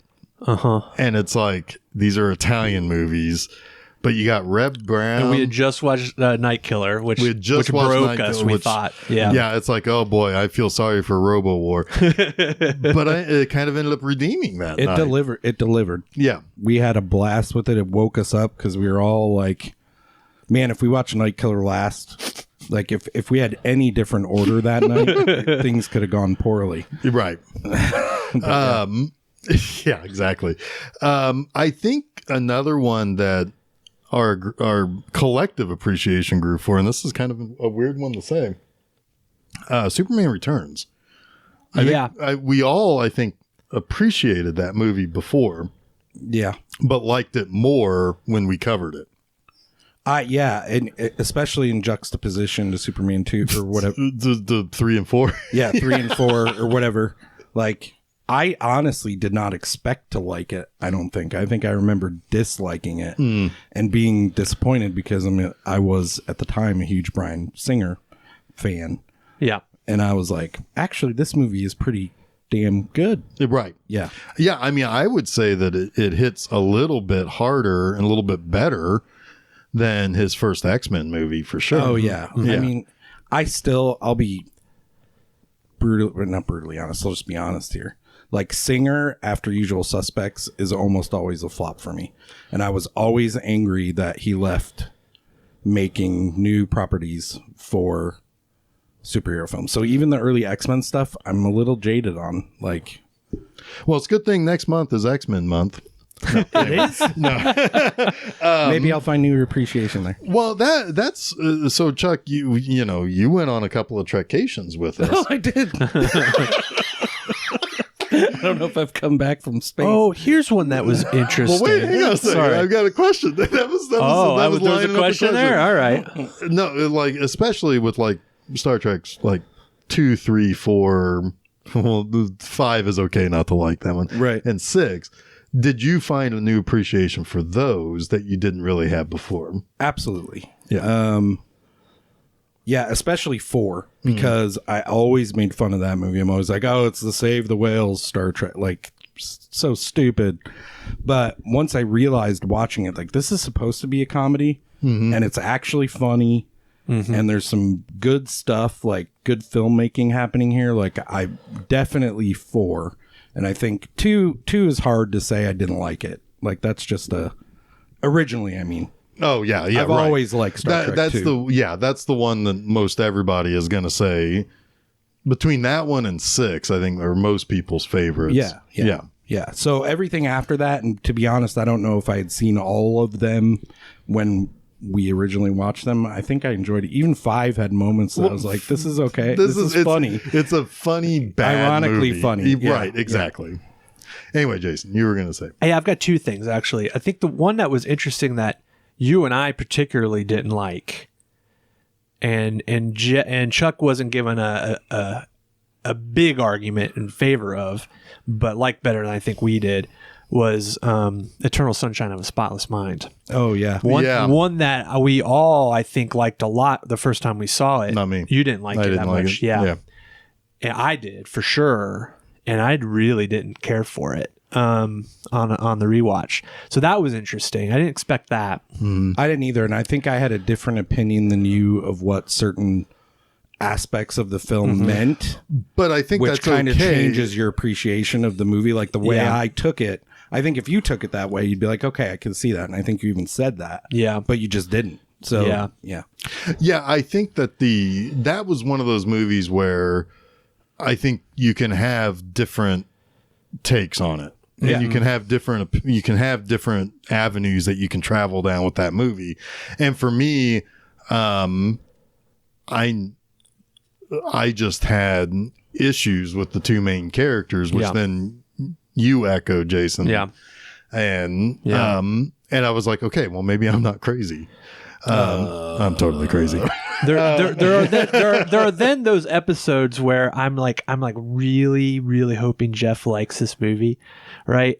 And it's like, these are Italian movies, but you got Reb Brown. And we had just watched Night Killer, which broke us, we thought. Yeah, it's like, oh boy, I feel sorry for Robo War. But it kind of ended up redeeming that night. It delivered. Yeah. We had a blast with it. It woke us up because we were all like, man, if we watch Night Killer last, like if we had any different order that night, things could have gone poorly. Right. Yeah, exactly. I think another one that our collective appreciation grew for, and this is kind of a weird one to say, Superman Returns. We all, I think, appreciated that movie before. Yeah. But liked it more when we covered it. Yeah, and especially in juxtaposition to Superman 2 or whatever. The 3 and 4. Yeah, 3 and 4 or whatever. Like, I honestly did not expect to like it, I don't think. I think I remember disliking it and being disappointed because I was, at the time, a huge Bryan Singer fan. Yeah. And I was like, actually, this movie is pretty damn good. Right. Yeah. Yeah, I mean, I would say that it hits a little bit harder and a little bit better than his first X-Men movie, for sure. Oh, yeah. I mean, I'll be not brutally honest. I'll just be honest here. Like, Singer after Usual Suspects is almost always a flop for me. And I was always angry that he left making new properties for superhero films. So even the early X-Men stuff, I'm a little jaded on. Like, well, it's a good thing next month is X-Men month. No, it is? No. Maybe I'll find new appreciation there. Well, that's so Chuck, you went on a couple of Trekcations with us. Oh, I did. I don't know if I've come back from space. Oh, here's one that was interesting. Well, wait, hang on a second. Sorry. I've got a question. That was there was a question there. All right. No, like, especially with like Star Trek's like 2, 3, 4. Well, 5 is okay not to like that one, right? And 6. Did you find a new appreciation for those that you didn't really have before? Absolutely. Yeah. Yeah, especially 4, because I always made fun of that movie. I'm always like, oh, it's the Save the Whales Star Trek. Like, so stupid. But once I realized watching it, like, this is supposed to be a comedy, and it's actually funny, and there's some good stuff, like good filmmaking happening here. Like, I definitely 4. And I think 2 is hard to say I didn't like it. Like, that's just originally, I mean. Oh, yeah. I've always liked Star Trek that's 2. That's the one that most everybody is going to say. Between that one and 6, I think are most people's favorites. Yeah. So everything after that, and to be honest, I don't know if I had seen all of them when we originally watched them. I think I enjoyed it. Even 5 had moments that I was like, this is okay. This is funny. It's a funny, bad ironically movie. funny. Right, exactly. Yeah. Anyway, Jason, you were going to say. Hey, I've got 2 things, actually. I think the one that was interesting that you and I particularly didn't like, and Chuck wasn't given a big argument in favor of, but liked better than I think we did, was Eternal Sunshine of a Spotless Mind. Oh, yeah. One that we all, I think, liked a lot the first time we saw it. Not me. You didn't like it that much. Yeah. And I did, for sure. And I really didn't care for it on the rewatch. So that was interesting. I didn't expect that. I didn't either. And I think I had a different opinion than you of what certain aspects of the film meant. But I think which that's kind of okay. changes your appreciation of the movie. Like the way I took it. I think if you took it that way, you'd be like, okay, I can see that. And I think you even said that. Yeah. But you just didn't. So, yeah. I think that that was one of those movies where I think you can have different takes on it. And you can have different avenues that you can travel down with that movie. And for me, I just had issues with the 2 main characters, which then you echo, Jason. Yeah. And I was like, okay, well, maybe I'm not crazy. I'm totally crazy. There are then those episodes where I'm like really, really hoping Jeff likes this movie, right?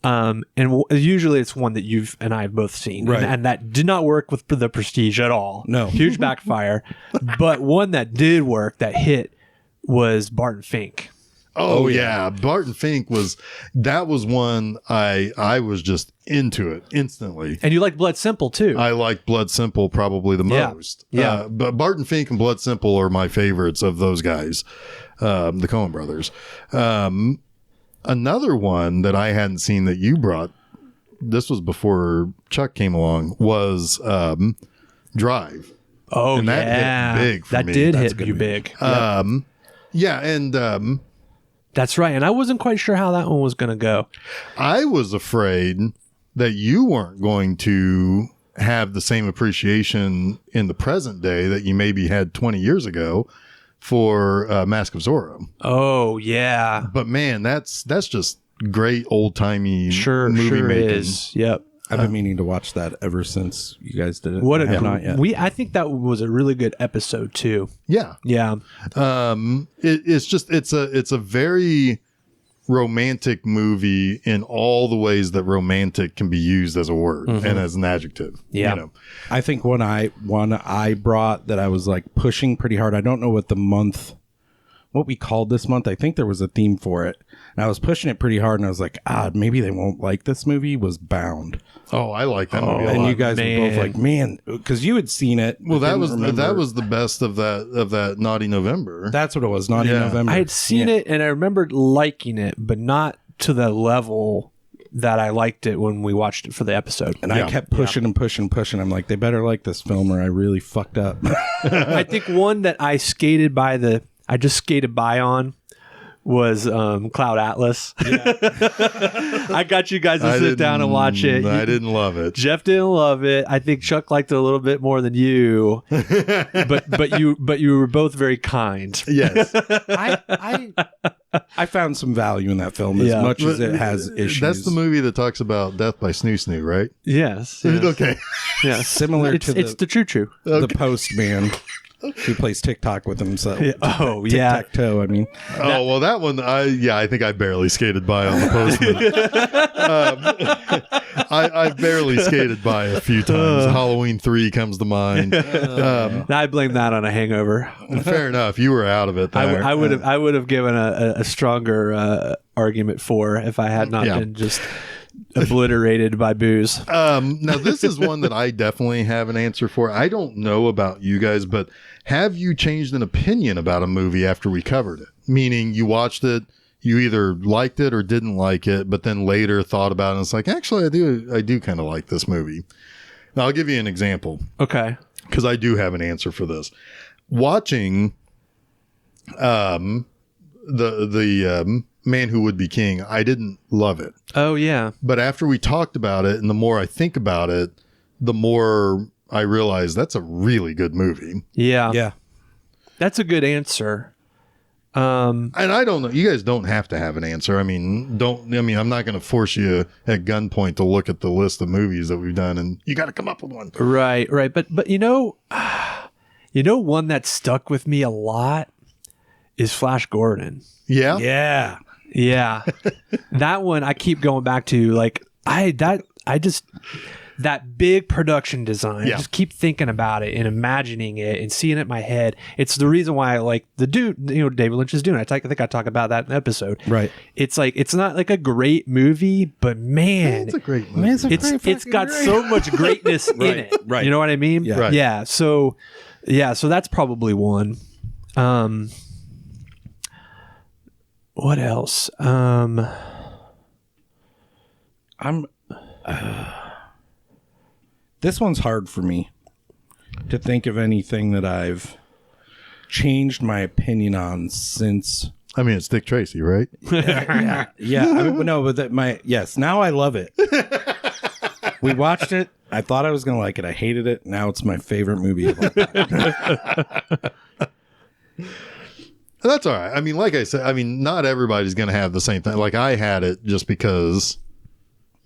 And usually it's one that you've and I have both seen, right? And that did not work with The Prestige at all. No, huge backfire. But one that did work, that hit, was Barton Fink. Oh yeah. Barton Fink was one I was just into it instantly. And you like Blood Simple too. I like Blood Simple probably the most. Yeah. But Barton Fink and Blood Simple are my favorites of those guys, the Coen brothers. Another one that I hadn't seen that you brought, this was before Chuck came along, was Drive. Oh, and that hit big for me. That did hit you big. Yeah, and that's right. And I wasn't quite sure how that one was going to go. I was afraid that you weren't going to have the same appreciation in the present day that you maybe had 20 years ago for Mask of Zorro. Oh, yeah. But man, that's just great old-timey movie making. Is. Yep. I've been meaning to watch that ever since you guys did it. What I have not yet. I think that was a really good episode too. Yeah. Yeah. It's a very romantic movie in all the ways that romantic can be used as a word and as an adjective. Yeah. You know. I think one I brought that I was like pushing pretty hard. I don't know what we called this month. I think there was a theme for it. And I was pushing it pretty hard and I was like, maybe they won't like this movie, was Bound. Oh, I like that movie a and lot. you guys were both like, man, because you had seen it. Well, that was the best of that Naughty November. That's what it was, Naughty November. I had seen it and I remembered liking it, but not to the level that I liked it when we watched it for the episode. And I kept pushing and pushing. I'm like, they better like this film or I really fucked up. I think one that I just skated by on was Cloud Atlas. Yeah. I got you guys to sit down and watch it. I didn't love it. Jeff didn't love it. I think Chuck liked it a little bit more than you. but you were both very kind. Yes. I found some value in that film as much as it has issues. That's the movie that talks about death by snoo snoo, right? Yes. Okay. Yeah. Similar to it's the choo-choo. The Postman. Who plays TikTok with himself? Oh, yeah. Tic-tac-toe, I mean. Oh, well, that one, I think I barely skated by on the Postman. I barely skated by a few times. Halloween 3 comes to mind. I blame that on a hangover. Fair enough. You were out of it there. I would have given a stronger argument for if I had not been just obliterated by booze. Now, this is one that I definitely have an answer for. I don't know about you guys, but have you changed an opinion about a movie after we covered it? Meaning you watched it, you either liked it or didn't like it, but then later thought about it and it's like, actually, I do kind of like this movie. Now, I'll give you an example. Okay. Because I do have an answer for this. Watching the Man Who Would Be King, I didn't love it. Oh, yeah. But after we talked about it, and the more I think about it, the more I realize that's a really good movie. Yeah. Yeah. That's a good answer. And I don't know. You guys don't have to have an answer. I'm not going to force you at gunpoint to look at the list of movies that we've done, and you got to come up with one. Right. But you know one that stuck with me a lot is Flash Gordon. Yeah. Yeah. Yeah. That one I keep going back to, like, that big production design. I just keep thinking about it and imagining it and seeing it in my head. It's the reason why I like the Dune, David Lynch's Dune. I think I talk about that in the episode. Right. It's like, it's not like a great movie, but man, It's a great movie. it's got so much greatness in it. Right. You know what I mean? Yeah. Right. Yeah. So that's probably one. What else? This one's hard for me to think of anything that I've changed my opinion on since. It's Dick Tracy, right? Yeah. Now I love it. We watched it. I thought I was going to like it. I hated it. Now it's my favorite movie of all time. That's all right. Like I said, not everybody's going to have the same thing. Like I had it just because,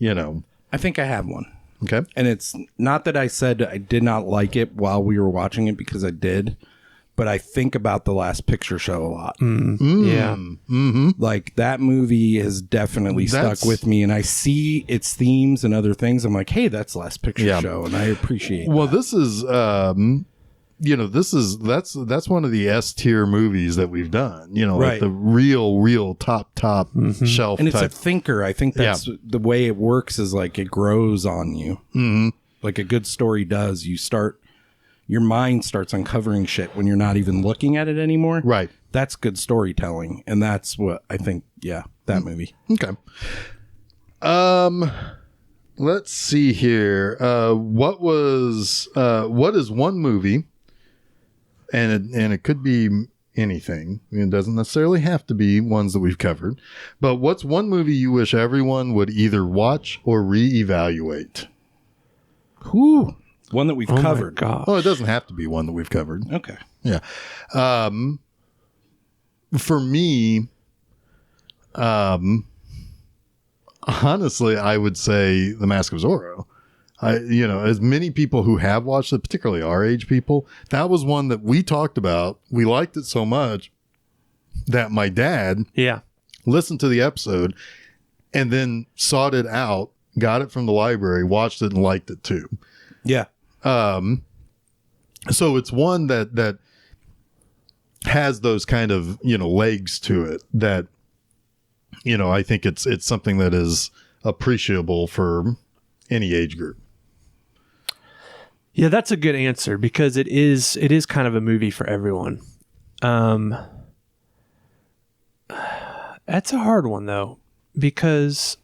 I think I have one. Okay. And it's not that I said I did not like it while we were watching it, because I did, but I think about The Last Picture Show a lot. Yeah. Mm-hmm. Like that movie has definitely stuck with me, and I see its themes and other things. I'm like, hey, that's Last Picture Show, and I appreciate Well, that. this is that's one of the S tier movies that we've done, like Right. the real top shelf. And it's type. a thinker. I think that's the way it works is like it grows on you. Mm-hmm. Like a good story does. Your mind starts uncovering shit when you're not even looking at it anymore. Right. That's good storytelling. And that's what I think, that movie. Okay. Let's see here. What is one movie, and it could be anything. It doesn't necessarily have to be ones that we've covered. But what's one movie you wish everyone would either watch or reevaluate? Whew. One that we've covered. God. Oh, it doesn't have to be one that we've covered. Okay. Yeah. For me, honestly, I would say The Mask of Zorro. As many people who have watched it, particularly our age people, that was one that we talked about. We liked it so much that my dad listened to the episode and then sought it out, got it from the library, watched it, and liked it too. Yeah. So it's one that has those kind of, legs to it that, I think it's something that is appreciable for any age group. Yeah, that's a good answer because it is kind of a movie for everyone. That's a hard one though, because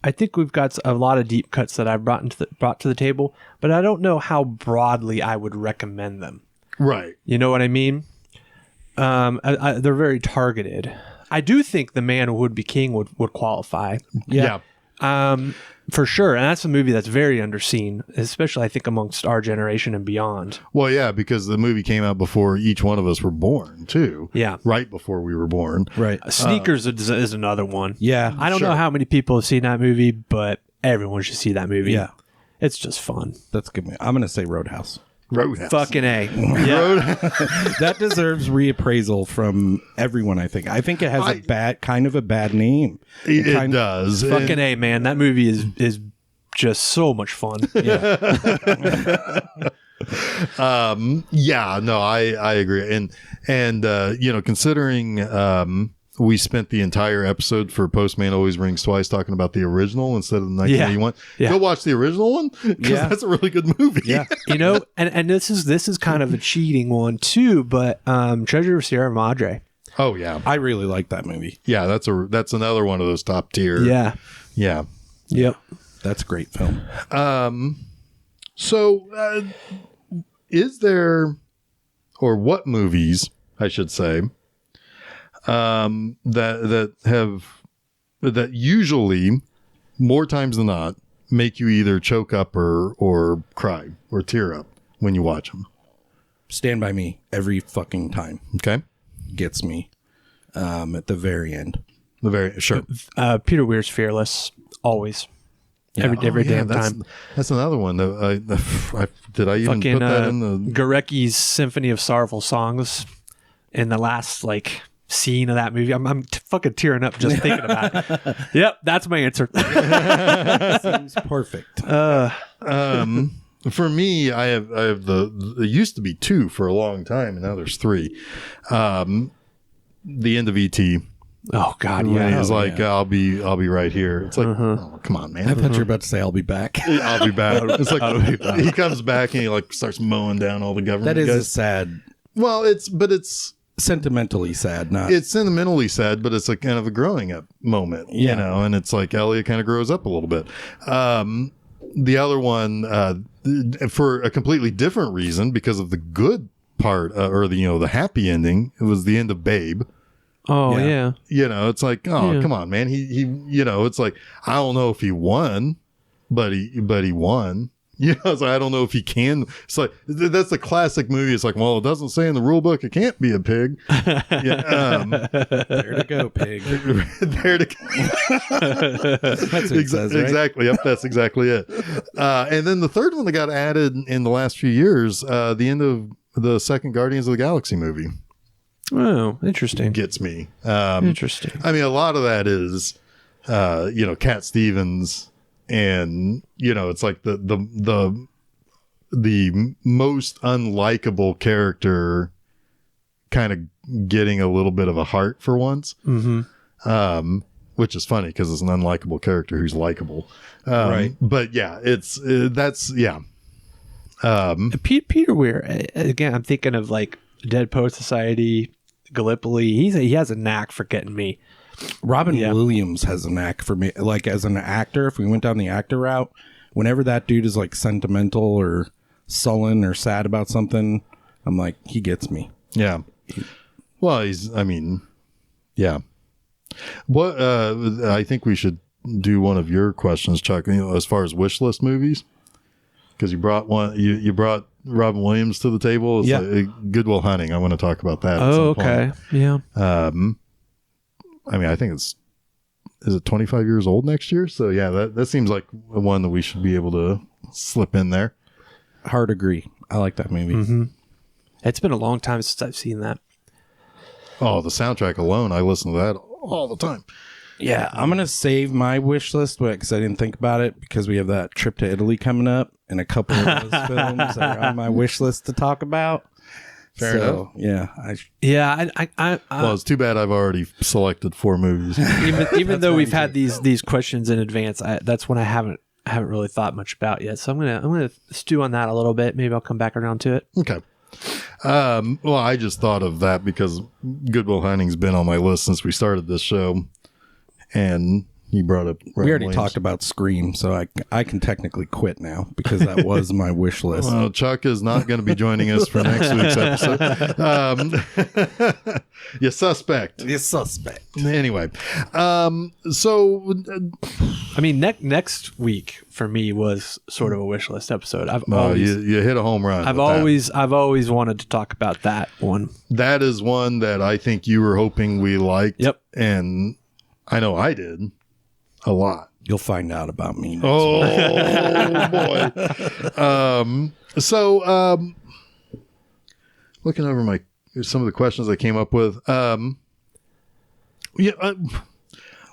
I think we've got a lot of deep cuts that I've brought to the table, but I don't know how broadly I would recommend them. Right. You know what I mean? They're very targeted. I do think The Man Who Would Be King would qualify. Yeah. For sure. And that's a movie that's very underseen, especially I think amongst our generation and beyond. Well, yeah, because the movie came out before each one of us were born, too. Yeah. Right before we were born. Right. Sneakers is another one. Yeah. I don't know how many people have seen that movie, but everyone should see that movie. Yeah. It's just fun. That's a good movie. I'm going to say Roadhouse. Roadhouse. Fucking A. Yeah. That deserves reappraisal from everyone, I think. I think it has a bad name. It does. Fucking A, man. That movie is just so much fun. Yeah. I agree. And considering we spent the entire episode for Postman Always Rings Twice talking about the original instead of the 1981. Go watch the original one because that's a really good movie. Yeah. And this is kind of a cheating one too, but Treasure of Sierra Madre. Oh yeah. I really like that movie. Yeah, that's another one of those top tier. Yeah. Yeah. Yep. That's a great film. So is there, or what movies, I should say, that usually more times than not make you either choke up or cry or tear up when you watch them? Stand By Me every fucking time. Okay. Gets me at the very end. Sure. Peter Weir's Fearless, always. Every damn time. That's another one. Did I even fucking, put that in the Gorecki's Symphony of Sorrowful Songs in the last scene of that movie? I'm fucking tearing up just thinking about it. Yep, that's my answer. Seems perfect. For me, I have there used to be two for a long time, and now there's three. The end of E.T. Oh God, When yeah. he's like, I'll be right here. It's like, oh, come on, man. I thought you were about to say I'll be back. I'll be back. It's like he comes back and he starts mowing down all the government. That is guys. sad. Well, it's Sentimentally sad, not. It's sentimentally sad, but it's like kind of a growing up moment, and it's like Elliot kind of grows up a little bit. The other one, for a completely different reason, because of the good part, or the happy ending, it was the end of Babe. Oh yeah. It's like, come on, man. He it's like, I don't know if he won, but he won. So I don't know if he can. It's like, that's the classic movie. It's like, well, it doesn't say in the rule book it can't be a pig. There to go, pig. There to go. That's what it says, right? Exactly. Yep, that's exactly it. And then the third one that got added in the last few years, the end of the second Guardians of the Galaxy movie. Oh, interesting. Gets me. Interesting. I mean, a lot of that is, Cat Stevens, and it's like the the most unlikable character kind of getting a little bit of a heart for once. Which is funny because it's an unlikable character who's likable. Right. But yeah, that's. Peter Weir, again, I'm thinking of like Dead Poet Society, Gallipoli. He has a knack for getting me. Robin Williams has a knack for me. Like as an actor, if we went down the actor route, whenever that dude is like sentimental or sullen or sad about something, I'm like, he gets me. Yeah. Well, yeah. What I think we should do one of your questions, Chuck, as far as wish list movies, because you brought one. You brought Robin Williams to the table. It's like Good Will Hunting. I want to talk about that. Oh, okay. Yeah. I think is it 25 years old next year? So yeah, that seems like one that we should be able to slip in there. Hard agree. I like that movie. It's been a long time since I've seen that. Oh, the soundtrack alone, I listen to that all the time. Yeah, I'm going to save my wish list because I didn't think about it because we have that trip to Italy coming up and a couple of those films that are on my wish list to talk about. Fair enough. Yeah. Well, it's too bad I've already selected 4 movies. Even though we've had these questions in advance, that's one I haven't really thought much about yet. So I'm gonna stew on that a little bit. Maybe I'll come back around to it. Okay. Well, I just thought of that because Good Will Hunting's been on my list since we started this show, and you brought up Robin we already Williams. talked about Scream, so I can technically quit now because that was my wish list. Well, Chuck is not going to be joining us for next week's episode. You suspect. Anyway, so next week for me was sort of a wish list episode. You hit a home run. I've always wanted to talk about that one. That is one that I think you were hoping we liked. Yep. And I know I did a lot. You'll find out about me next boy. Looking over some of the questions I came up with. What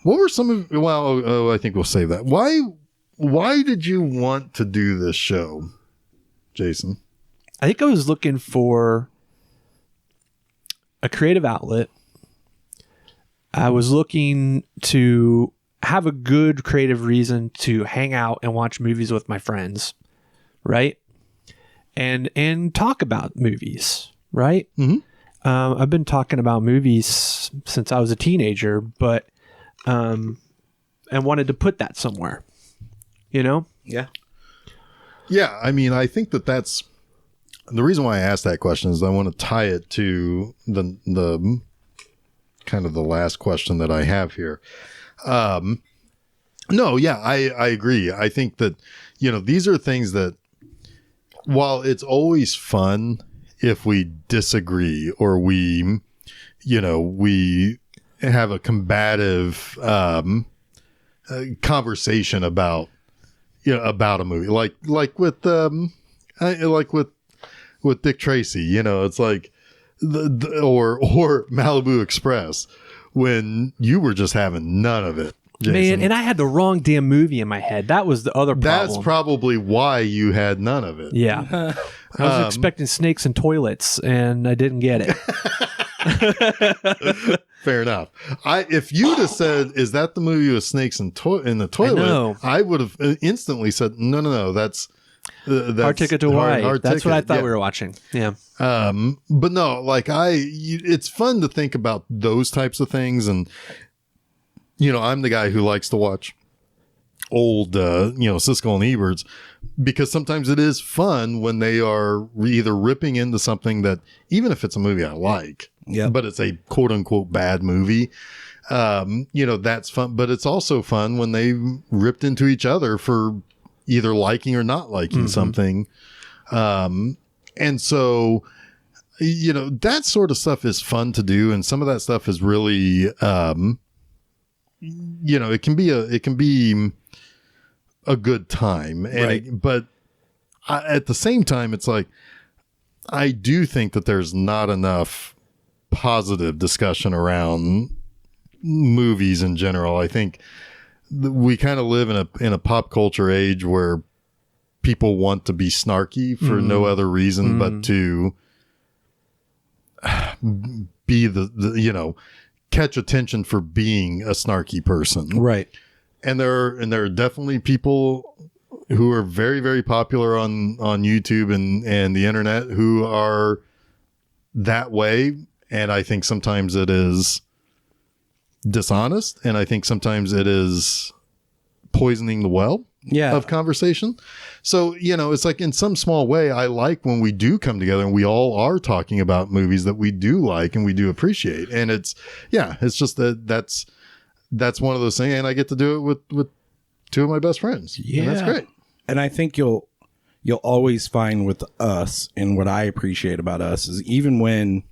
were some of? Well, I think we'll save that. Why did you want to do this show, Jason? I think I was looking for a creative outlet. I was looking to have a good creative reason to hang out and watch movies with my friends, right? And talk about movies, right? Mm-hmm. I've been talking about movies since I was a teenager, but and wanted to put that somewhere, Yeah. Yeah, I think that's the reason why I asked that question is I want to tie it to the kind of the last question that I have here. I agree. I think that, these are things that while it's always fun if we disagree or we have a combative conversation about a movie, like with Dick Tracy, it's like or Malibu Express when you were just having none of it, Jason. Man, and I had the wrong damn movie in my head. That was the other problem. That's probably why you had none of it. Yeah. I was expecting snakes and toilets, and I didn't get it. Fair enough. If you'd have said, "Is that the movie with snakes in the toilet?" I would have instantly said, "No, that's Hard Ticket to Hawaii." That's Ticket. what I thought we were watching. Yeah. But no, it's fun to think about those types of things, and I'm the guy who likes to watch old, Siskel and Eberts, because sometimes it is fun when they are either ripping into something that, even if it's a movie I like, but it's a quote unquote bad movie, that's fun. But it's also fun when they ripped into each other for either liking or not liking something. And so, that sort of stuff is fun to do. And some of that stuff is really, it can be a good time. And but at the same time, it's like, I do think that there's not enough positive discussion around movies in general. I think we kind of live in a pop culture age where people want to be snarky for no other reason but to be the catch attention for being a snarky person. Right. And there are definitely people who are very, very popular on YouTube and the internet who are that way. And I think sometimes it is dishonest, and I think sometimes it is poisoning the well of conversation. So, it's like in some small way, I like when we do come together and we all are talking about movies that we do like and we do appreciate. And it's just that's one of those things. And I get to do it with two of my best friends. Yeah. And that's great. And I think you'll always find with us, and what I appreciate about us is even when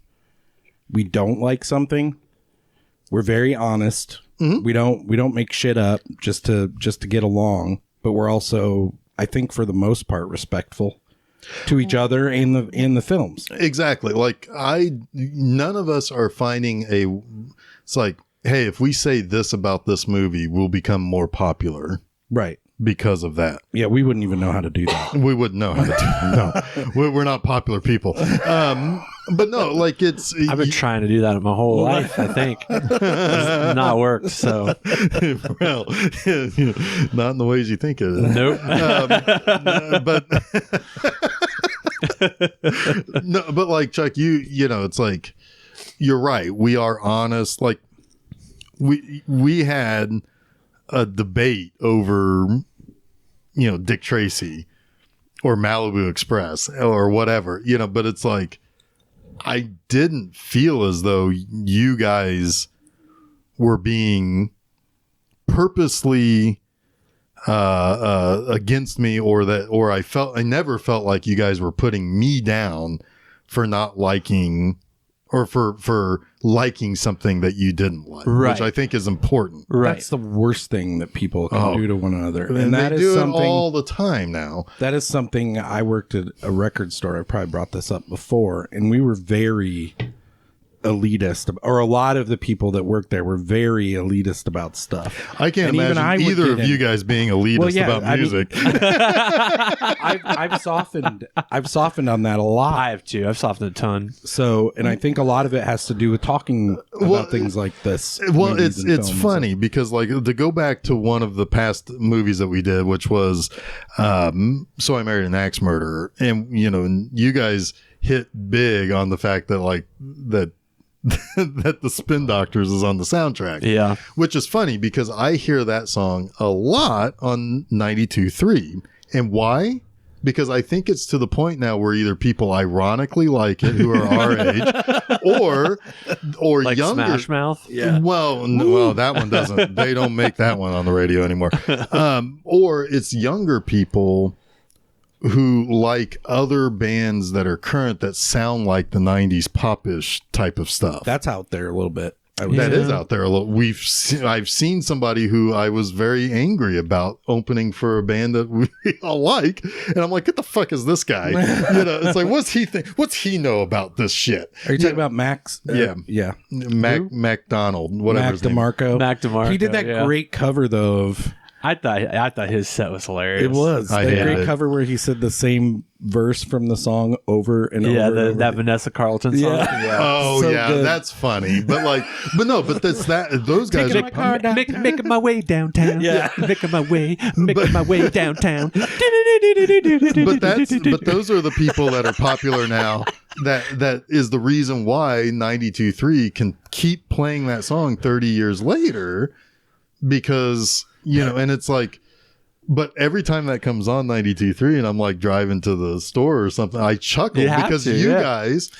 we don't like something, we're very honest. We don't make shit up just to get along, but we're also, I think, for the most part, respectful to each other in the films. Exactly. Like none of us are finding it's like, hey, if we say this about this movie, we'll become more popular. Right. Because of that. Yeah, we wouldn't even know how to do that. We wouldn't know how to do that. No, we're not popular people. But no, like I've been trying to do that my whole life, I think. It's not worked, so. Well, not in the ways you think it is. Nope. No, but like Chuck, it's like, you're right. We are honest. Like we had a debate over, Dick Tracy or Malibu Express or whatever, but it's like, I didn't feel as though you guys were being purposely against me, or I never felt like you guys were putting me down for not liking or for liking something that you didn't like, which I think is important. Right. That's the worst thing that people can do to one another. And that is something it all the time now. That is something. I worked at a record store. I probably brought this up before, and we were very elitist, or a lot of the people that worked there were very elitist about stuff. I can't imagine either of you guys being elitist about music. I've softened on that a lot. I have too. I've softened a ton. So, and I think a lot of it has to do with talking about things like this. Well, it's funny because, like, to go back to one of the past movies that we did, which was So I Married an Axe Murderer, and you guys hit big on the fact that that the Spin Doctors is on the soundtrack. Yeah. Which is funny because I hear that song a lot on 92.3. And why? Because I think it's to the point now where either people ironically like it who are our age or like younger. Smash Mouth? Yeah. Well, that one doesn't. They don't make that one on the radio anymore. Or it's younger people who like other bands that are current that sound like the 90s popish type of stuff. That's out there a little bit. That is out there a little. I've seen somebody who I was very angry about opening for a band that we all like, and I'm like, "What the fuck is this guy?" It's like, what's he think? What's he know about this shit? Are you talking about Max? Yeah. MacDonald, whatever his name. Mac DeMarco. He did that great cover though of. I thought his set was hilarious. It was that great cover where he said the same verse from the song over and over. Yeah, that Vanessa Carlton song. Yeah. Oh so yeah, good. That's funny. But that's that. Those guys are making my way downtown. Yeah, making my way downtown. But those are the people that are popular now. That is the reason why 92.3 can keep playing that song 30 years later, because. And it's like, but every time that comes on 92.3 and I'm like driving to the store or something, I chuckle because you guys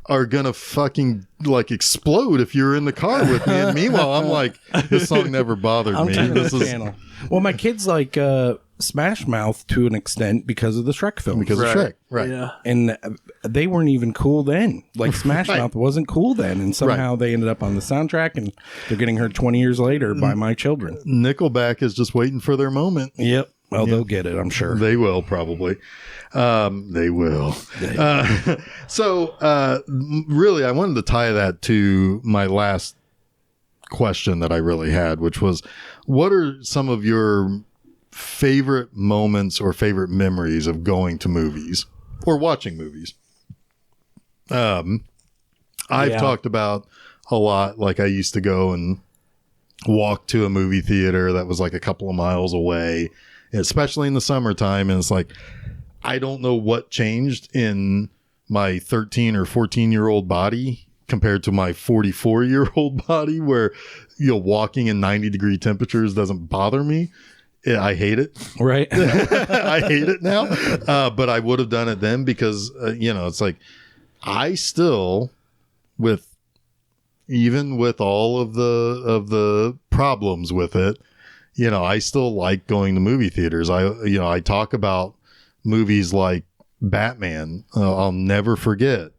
are going to fucking like explode if you're in the car with me. And meanwhile, I'm like, this song never bothered me. This is channel. Well, my kids like Smash Mouth to an extent because of the Shrek film. Because of Shrek. Right. Yeah. And they weren't even cool then. Like Smash Mouth wasn't cool then. And somehow they ended up on the soundtrack and they're getting heard 20 years later by my children. Nickelback is just waiting for their moment. Yep. Well, they'll get it, I'm sure. They will probably. They will. So really, I wanted to tie that to my last question that I really had, which was, what are some of your favorite moments or favorite memories of going to movies or watching movies. I've talked about a lot, like I used to go and walk to a movie theater that was like a couple of miles away, especially in the summertime. And it's like, I don't know what changed in my 13 or 14-year-old body compared to my 44-year-old body, where, walking in 90-degree temperatures doesn't bother me. I hate it. Right. I hate it now. But I would have done it then because, it's like, I still, even with all of the problems with it, I still like going to movie theaters. I talk about movies like Batman. I'll never forget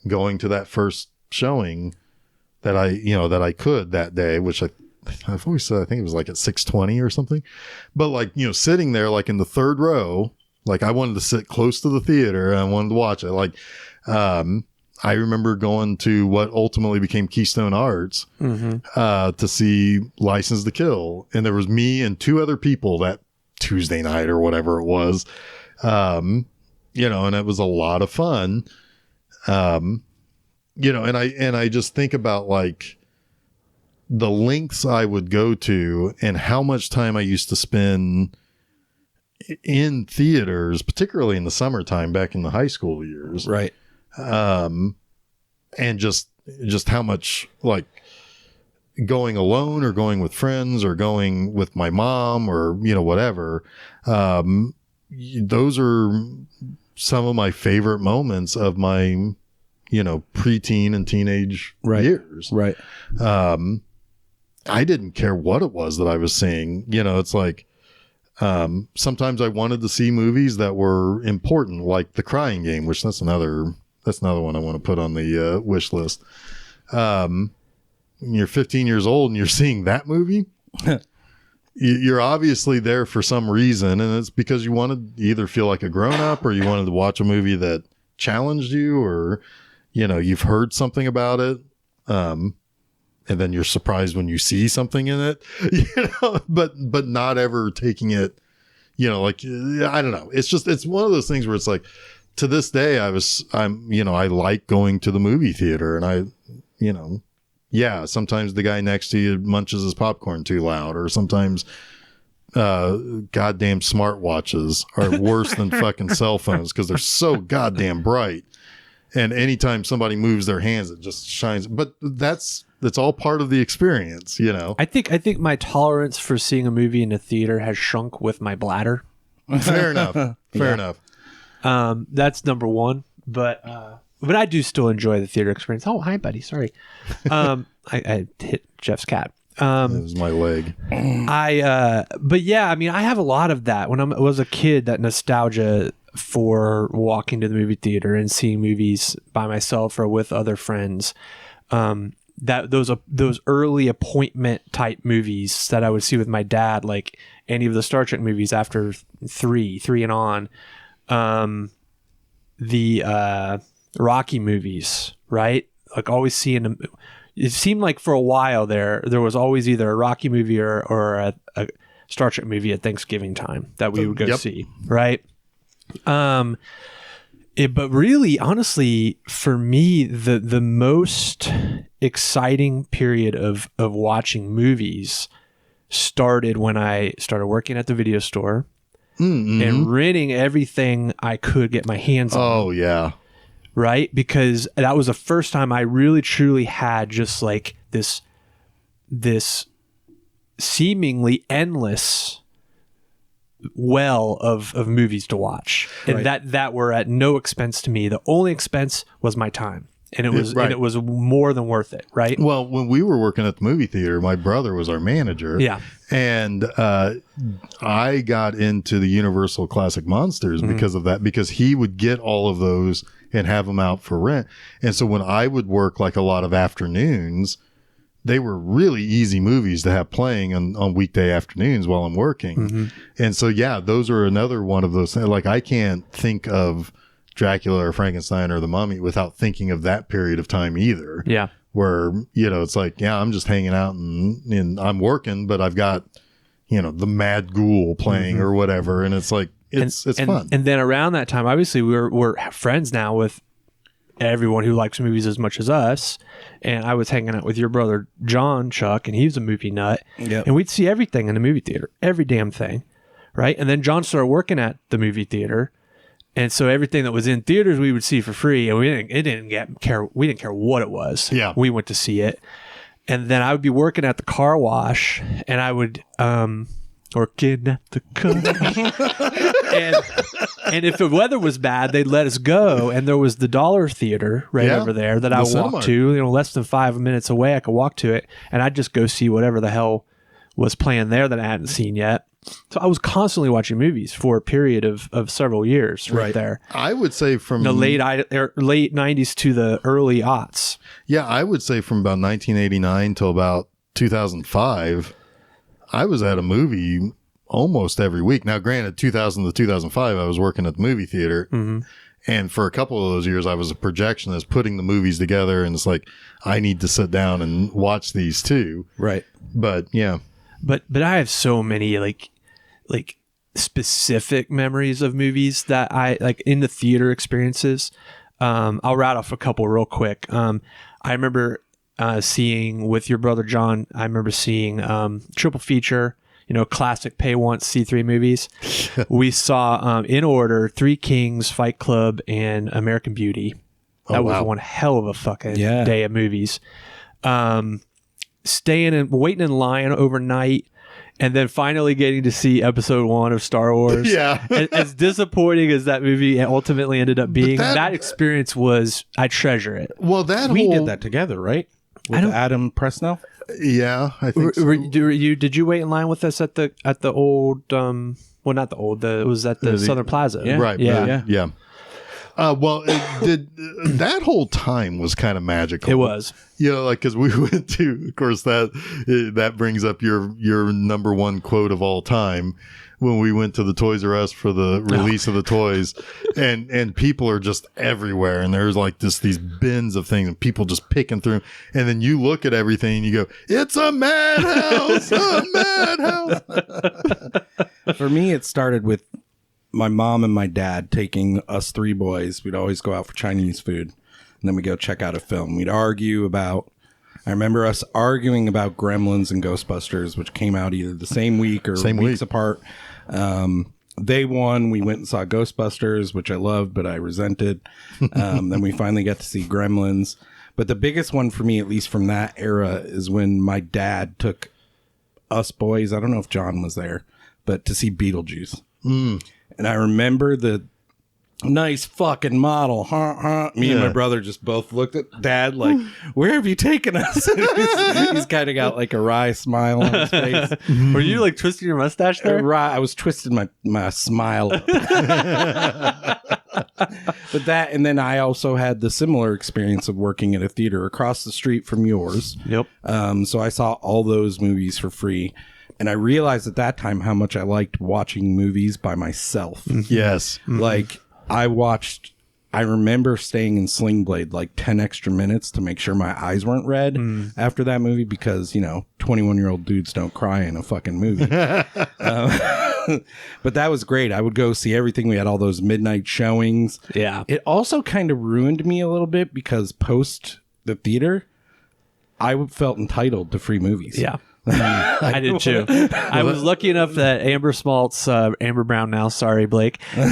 going to that first showing that I could that day, which I've always said, I think it was like at 6:20 or something, but like, sitting there, like in the third row, like I wanted to sit close to the theater and I wanted to watch it. Like, I remember going to what ultimately became Keystone Arts, to see License to Kill. And there was me and two other people that Tuesday night or whatever it was. And it was a lot of fun. And I just think about like the lengths I would go to and how much time I used to spend in theaters, particularly in the summertime back in the high school years. Right. And just how much, like, going alone or going with friends or going with my mom or, whatever. Those are some of my favorite moments of my, preteen and teenage years. Right. I didn't care what it was that I was seeing. It's like, sometimes I wanted to see movies that were important, like The Crying Game, which that's another one I want to put on the wish list. When you're 15 years old and you're seeing that movie, you're obviously there for some reason. And it's because you wanted to either feel like a grown up or you wanted to watch a movie that challenged you, or, you've heard something about it. And then you're surprised when you see something in it, but not ever taking it, like, I don't know. It's one of those things where it's like, to this day, I like going to the movie theater, and sometimes the guy next to you munches his popcorn too loud, or sometimes goddamn smartwatches are worse than fucking cell phones because they're so goddamn bright. And anytime somebody moves their hands, it just shines. But that's all part of the experience, I think my tolerance for seeing a movie in a theater has shrunk with my bladder. Fair enough. Fair enough. That's number one, but I do still enjoy the theater experience. Oh, hi, buddy. Sorry. I hit Jeff's cat. It was my leg. But yeah, I mean, I have a lot of that when I was a kid, that nostalgia for walking to the movie theater and seeing movies by myself or with other friends. That those early appointment type movies that I would see with my dad, like any of the Star Trek movies after three and on. The Rocky movies, right? Like always seeing them. It seemed like for a while there was always either a Rocky movie or a Star Trek movie at Thanksgiving time that we would go see, right? But really, honestly, for me, the most exciting period of watching movies started when I started working at the video store. And renting everything I could get my hands on. Oh, yeah. Right? Because that was the first time I really truly had just like this seemingly endless well of movies to watch. And that were at no expense to me. The only expense was my time. And it was more than worth it, right? Well, when we were working at the movie theater, my brother was our manager. Yeah. And I got into the Universal Classic Monsters because of that, because he would get all of those and have them out for rent. And so when I would work like a lot of afternoons, they were really easy movies to have playing on weekday afternoons while I'm working. And so, yeah, those are another one of those things. Like, I can't think of Dracula or Frankenstein or The Mummy without thinking of that period of time either. Yeah. Where, it's like, yeah, I'm just hanging out and I'm working, but I've got, the Mad Ghoul playing or whatever. And it's like, it's fun. And then around that time, obviously we're friends now with everyone who likes movies as much as us. And I was hanging out with your brother, John Chuck, and he was a movie nut. Yep. And we'd see everything in the movie theater, every damn thing. Right. And then John started working at the movie theater. And so everything that was in theaters, we would see for free. And we didn't care what it was. Yeah. We went to see it. And then I would be working at the car wash, and I would, working at the car wash. and if the weather was bad, they'd let us go. And there was the Dollar Theater right over there that I walked to, less than 5 minutes away. I could walk to it, and I'd just go see whatever the hell was playing there that I hadn't seen yet. So I was constantly watching movies for a period of several years right there. I would say from the late 90s to the early aughts. Yeah, I would say from about 1989 till about 2005, I was at a movie almost every week. Now, granted, 2000 to 2005, I was working at the movie theater. And for a couple of those years, I was a projectionist putting the movies together. And it's like, I need to sit down and watch these too. Right. But yeah. But I have so many like specific memories of movies that I like in the theater experiences. I'll rattle off a couple real quick. I remember seeing with your brother John. I remember seeing triple feature. Classic pay once, see three movies. We saw in order Three Kings, Fight Club, and American Beauty. That was one hell of a fucking day of movies. Staying and waiting in line overnight. And then finally getting to see episode 1 of Star Wars. Yeah. As disappointing as that movie ultimately ended up being, that experience was, I treasure it. Well, we did that together, right? With Adam Presnell? Yeah, I think so. Did you wait in line with us at the old, well, not the old, it was at the Southern Plaza. Yeah. Right. Yeah. Well, that whole time was kind of magical. It was. Because we went to, of course, that brings up your number one quote of all time when we went to the Toys R Us for the release of the toys, and people are just everywhere, and there's like these bins of things, and people just picking through, and then you look at everything and you go, "It's a madhouse, a madhouse." For me, it started with my mom and my dad taking us three boys. We'd always go out for Chinese food, and then we go check out a film. We'd argue about, I remember us arguing about Gremlins and Ghostbusters, which came out either the same week or weeks apart. They won. We went and saw Ghostbusters, which I loved, but I resented. Then we finally got to see Gremlins. But the biggest one for me, at least from that era, is when my dad took us boys, I don't know if John was there, but to see Beetlejuice. And I remember the nice fucking model. Me and my brother just both looked at Dad like, where have you taken us? He's kind of got like a wry smile on his face. Were you like twisting your mustache there? I was twisting my smile up. But that, and then I also had the similar experience of working at a theater across the street from yours. Yep. So I saw all those movies for free. And I realized at that time how much I liked watching movies by myself. Yes. Like, I remember staying in Sling Blade like 10 extra minutes to make sure my eyes weren't red after that movie because, 21-year-old dudes don't cry in a fucking movie. But that was great. I would go see everything. We had all those midnight showings. Yeah. It also kind of ruined me a little bit because post the theater, I felt entitled to free movies. Yeah. I did too. I was lucky enough that Amber Smaltz, Amber Brown now, sorry Blake, had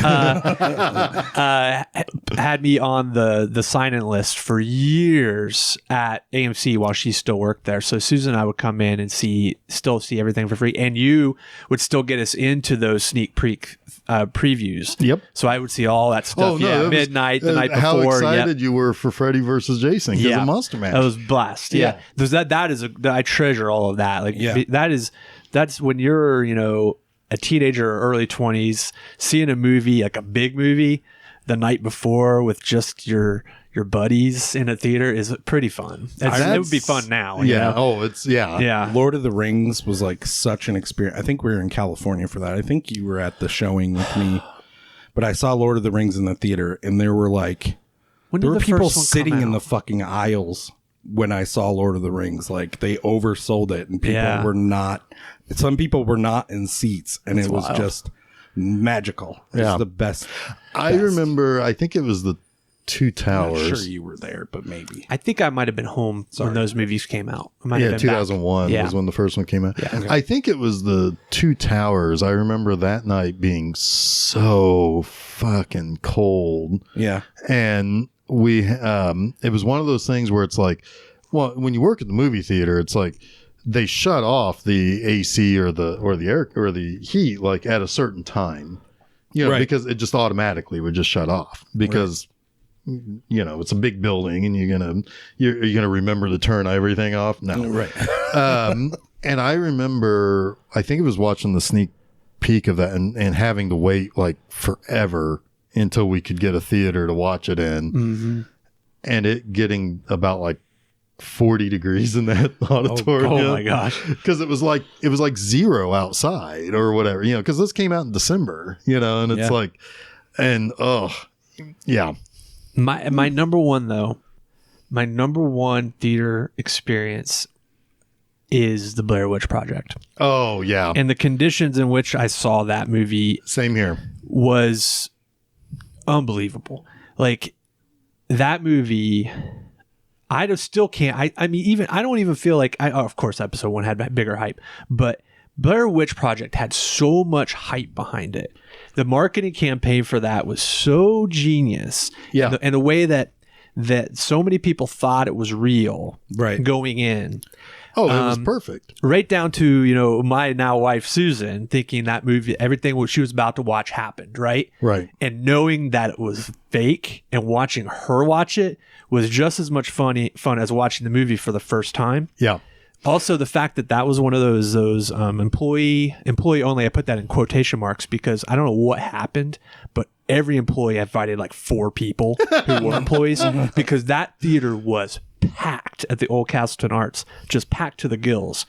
me on the sign-in list for years at AMC while she still worked there. So Susan and I would come in and still see everything for free, and you would still get us into those sneak previews. Yep. So I would see all that stuff. Midnight, the night before. How excited you were for Freddy versus Jason because of Monster Mash. That was blast. Yeah. I treasure all of that. Like that's when you're, a teenager or early 20s, seeing a movie, like a big movie the night before with just your buddies in a theater is pretty fun. It would be fun now. Yeah. Oh, yeah. Lord of the Rings was like such an experience. I think we were in California for that. I think you were at the showing with me, but I saw Lord of the Rings in the theater, and there were people sitting in the fucking aisles when I saw Lord of the Rings. Like, they oversold it, and people were not some people were not in seats, and it was just magical. It was the best. I remember, I think it was the Two Towers. I'm not sure you were there, but maybe. I think I might have been home when those movies came out. Yeah, 2001 was when the first one came out. Yeah. Okay. I think it was the Two Towers. I remember that night being so fucking cold. Yeah. And we, it was one of those things where it's like, well, when you work at the movie theater, it's like they shut off the AC or the air or the heat like at a certain time, because it just automatically would just shut off because. Right. It's a big building and you're gonna remember to turn everything off. No. Right. And I remember, I think it was watching the sneak peek of that and having to wait like forever until we could get a theater to watch it in, and it getting about like 40 degrees in that auditorium. Oh my gosh. Because it was like 0 outside or whatever, because this came out in December, and it's like, and yeah. My number one theater experience is the Blair Witch Project. Oh yeah. And the conditions in which I saw that movie, same here, was unbelievable. Like that movie, I just still can't. I mean, I don't even feel like of course, episode 1 had bigger hype, but Blair Witch Project had so much hype behind it. The marketing campaign for that was so genius. Yeah. And the way that so many people thought it was real going in. Oh, it was perfect. Right down to, my now wife, Susan, thinking that movie, everything what she was about to watch happened, right? Right. And knowing that it was fake and watching her watch it was just as much fun as watching the movie for the first time. Yeah. Also, the fact that was one of those employee only, I put that in quotation marks because I don't know what happened, but every employee invited like 4 people who were employees because that theater was packed at the Old Castleton Arts, just packed to the gills.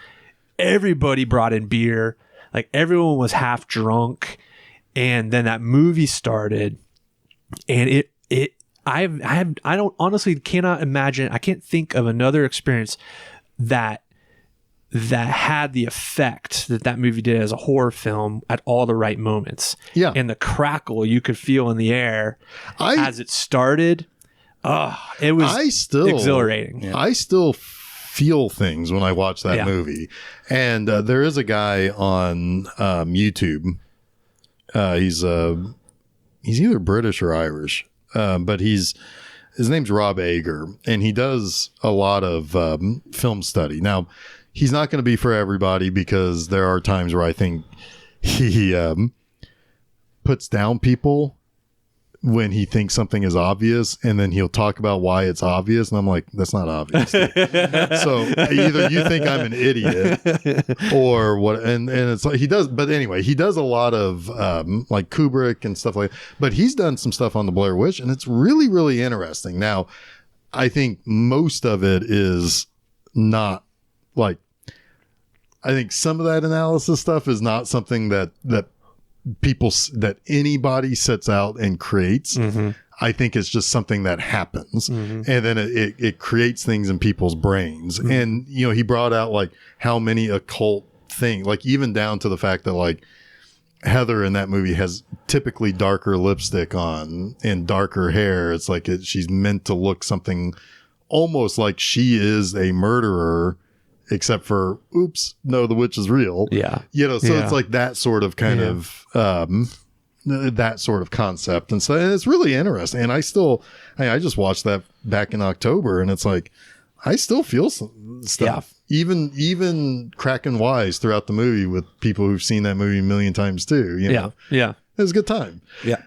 Everybody brought in beer, like everyone was half drunk, and then that movie started, and I don't honestly cannot imagine. I can't think of another experience that had the effect that movie did as a horror film at all the right moments. Yeah. And the crackle you could feel in the air as it started. It was exhilarating. Yeah. I still feel things when I watch that movie. And there is a guy on YouTube. He's either British or Irish, but his name's Rob Ager, and he does a lot of film study. Now, he's not going to be for everybody because there are times where I think he puts down people when he thinks something is obvious, and then he'll talk about why it's obvious, and I'm like, that's not obvious. So either you think I'm an idiot or what, and it's like he does, but anyway, he does a lot of like Kubrick and stuff like that, but he's done some stuff on the Blair Witch, and it's really, really interesting. Now, I think most of it is not like, I think some of that analysis stuff is not something that anybody sets out and creates. I think it's just something that happens, and then it creates things in people's brains. And he brought out like how many occult things, like even down to the fact that like Heather in that movie has typically darker lipstick on and darker hair. It's like she's meant to look something almost like she is a murderer, except for, oops, no, the witch is real. Yeah. It's like that sort of kind of, that sort of concept. And so and it's really interesting. And I just watched that back in October, and it's like, I still feel some stuff, even cracking wise throughout the movie with people who've seen that movie a million times too. Yeah. It was a good time. Yeah.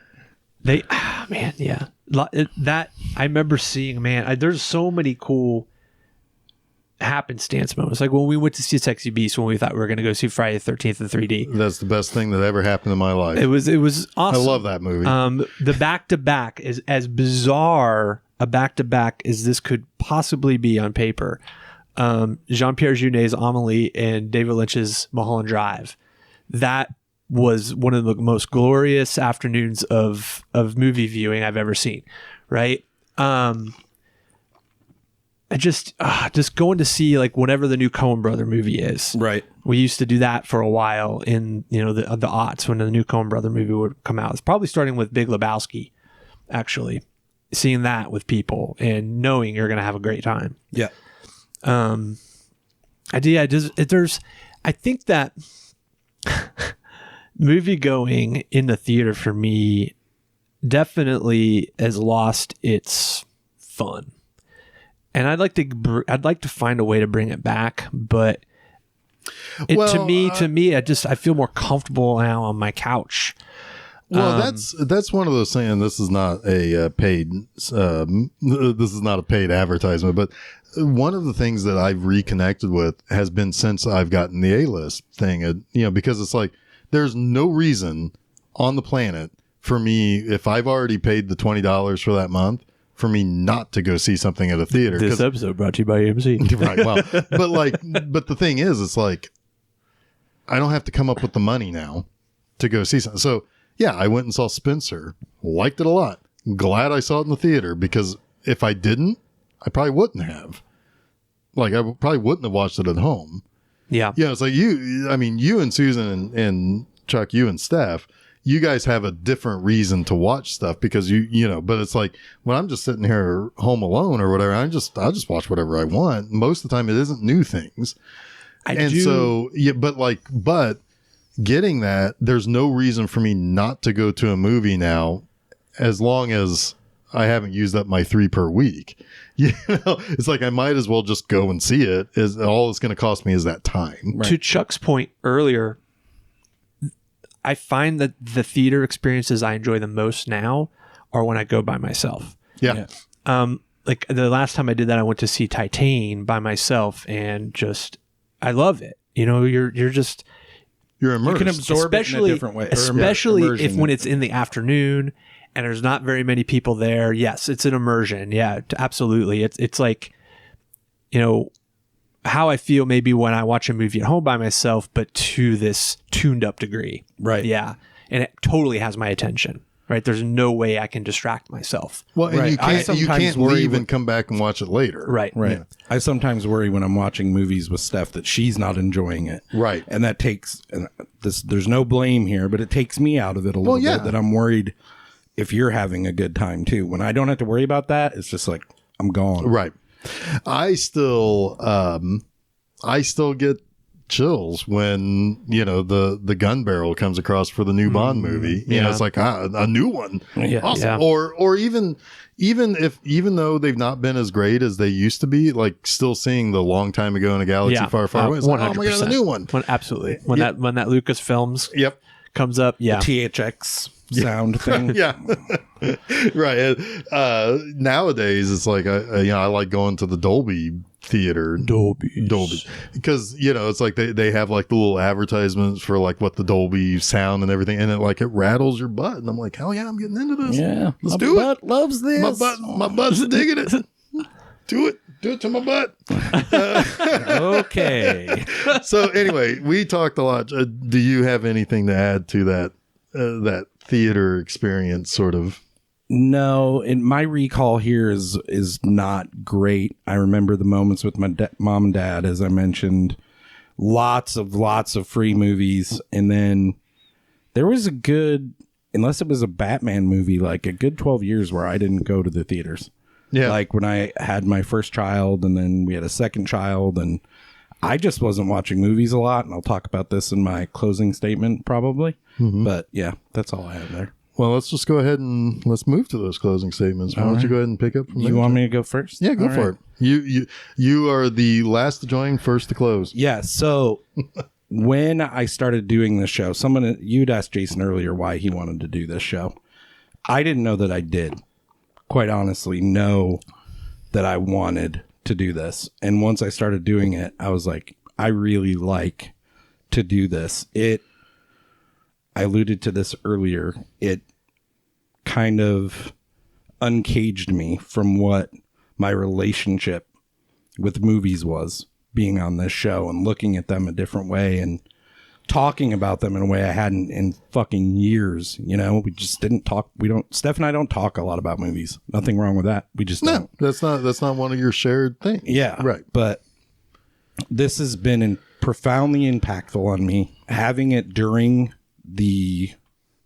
That I remember seeing, there's so many cool happenstance moments, like when we went to see Sexy Beast, when we thought we were going to go see Friday the 13th in 3D. That's the best thing that ever happened in my life. It was awesome. I love that movie. The back-to-back is as bizarre a back-to-back as this could possibly be on paper. Jean-Pierre Junet's Amélie and David Lynch's Mulholland Drive. That was one of the most glorious afternoons of movie viewing I've ever seen, right? just going to see like whenever the new Coen Brother movie is. Right. We used to do that for a while in, you know, the aughts when the new Coen Brother movie would come out. It's probably starting with Big Lebowski, actually. Seeing that with people and knowing you're going to have a great time. Yeah. I think that movie going in the theater for me definitely has lost its fun. And I'd like to find a way to bring it back, but to me, I feel more comfortable now on my couch. Well, that's one of those things. This is not a paid. This is not a paid advertisement, but one of the things that I've reconnected with has been since I've gotten the A-list thing. You know, because it's like there's no reason on the planet for me, if I've already paid the $20 for that month, for me not to go see something at a theater. This episode brought to you by AMC. Right. Well, but the thing is, it's like I don't have to come up with the money now to go see something. So yeah, I went and saw Spencer. Liked it a lot. Glad I saw it in the theater, because if I didn't, I probably wouldn't have. Like, I probably wouldn't have watched it at home. Yeah. Yeah. It's like you and Susan and Chuck, you and Steph, you guys have a different reason to watch stuff because you know, but it's like when I'm just sitting here home alone or whatever, I'll just watch whatever I want. Most of the time it isn't new things. But getting that, there's no reason for me not to go to a movie now, as long as I haven't used up my 3 per week. You know, it's like I might as well just go and see it. Is all it's going to cost me is that time. Right. To Chuck's point earlier, I find that the theater experiences I enjoy the most now are when I go by myself. Yeah. Like the last time I did that, I went to see Titan by myself, and just I love it. You know, you're immersed. You can absorb it in a different way. Especially if when it's in the afternoon and there's not very many people there. Yes, it's an immersion. Yeah, absolutely. It's like, you know, how I feel maybe when I watch a movie at home by myself, but to this tuned up degree. Right. Yeah. And it totally has my attention. Right. There's no way I can distract myself. Well, and you can't leave and come back and watch it later. Right. Right. Yeah. I sometimes worry when I'm watching movies with Steph that she's not enjoying it. Right. And that takes there's no blame here, but it takes me out of it a little bit, that I'm worried if you're having a good time too. When I don't have to worry about that, it's just like I'm gone. Right. I still get chills when, you know, the gun barrel comes across for the new Bond movie. You know, it's like a new one. Yeah. Awesome. Yeah. Or even though they've not been as great as they used to be, like still seeing the Long Time Ago in a Galaxy Far, Far Away. It's like, oh my God, a new one. Absolutely. When that Lucasfilms comes up. Yeah. The THX sound thing. Yeah. Right. Nowadays it's like I like going to the Dolby theater. Dolby. Because, you know, it's like they have like the little advertisements for like what the Dolby sound and everything, and it rattles your butt, and I'm like, hell yeah, I'm getting into this. Yeah. Let's do it. My butt loves this. My butt's digging it. Do it to my butt. Okay. So anyway, we talked a lot. Do you have anything to add to that theater experience sort of? No, and my recall here is not great. I remember the moments with my mom and dad, as I mentioned, lots of free movies. And then there was unless it was a Batman movie, like a good 12 years where I didn't go to the theaters. Yeah. Like when I had my first child and then we had a second child, and I just wasn't watching movies a lot. And I'll talk about this in my closing statement probably. Mm-hmm. But yeah, that's all I have there. Well, let's just go ahead and let's move to those closing statements. Why don't you go ahead and pick up from there? You want me to go first? Yeah, go for it. You are the last to join, first to close. Yeah, so when I started doing this show, you'd asked Jason earlier why he wanted to do this show. I didn't know that I did, quite honestly, know that I wanted to do this. And once I started doing it, I was like, I really like to do this. I alluded to this earlier. It kind of uncaged me from what my relationship with movies was, being on this show and looking at them a different way. And talking about them in a way I hadn't in fucking years. You know, we just didn't talk. Steph and I don't talk a lot about movies. Nothing wrong with that. We just don't. That's not one of your shared things. Yeah. Right. But this has been profoundly impactful on me. Having it during the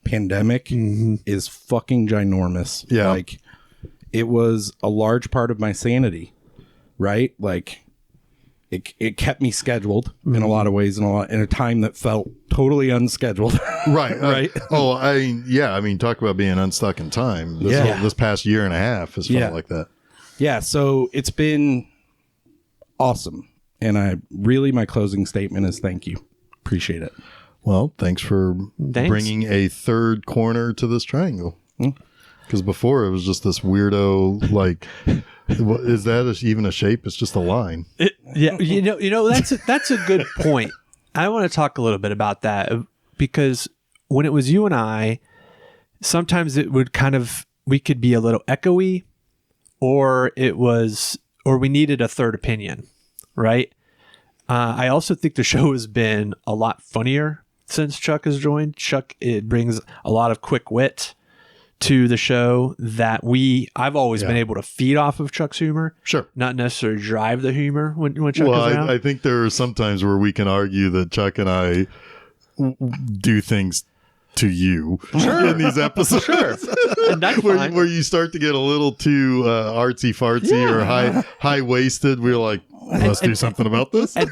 pandemic is fucking ginormous. Yeah. Like, it was a large part of my sanity, right? Like, it kept me scheduled in a lot of ways, in a time that felt totally unscheduled. Right. Right. I mean, talk about being unstuck in time. This past year and a half has felt like that. Yeah. So it's been awesome. And my closing statement is thank you. Appreciate it. Well, thanks for bringing a third corner to this triangle. Because before it was just this weirdo, like, is that even a shape? It's just a line. That's a good point. I want to talk a little bit about that, because when it was you and I, sometimes it would we could be a little echoey, or we needed a third opinion, right? I also think the show has been a lot funnier since Chuck has joined. Chuck, it brings a lot of quick wit to the show that I've always been able to feed off of Chuck's humor. Sure. Not necessarily drive the humor when Chuck is around. I think there are some times where we can argue that Chuck and I do things to you in these episodes. Sure. And that's fine. Where you start to get a little too artsy fartsy or high waisted. We're like, let's do something about this. And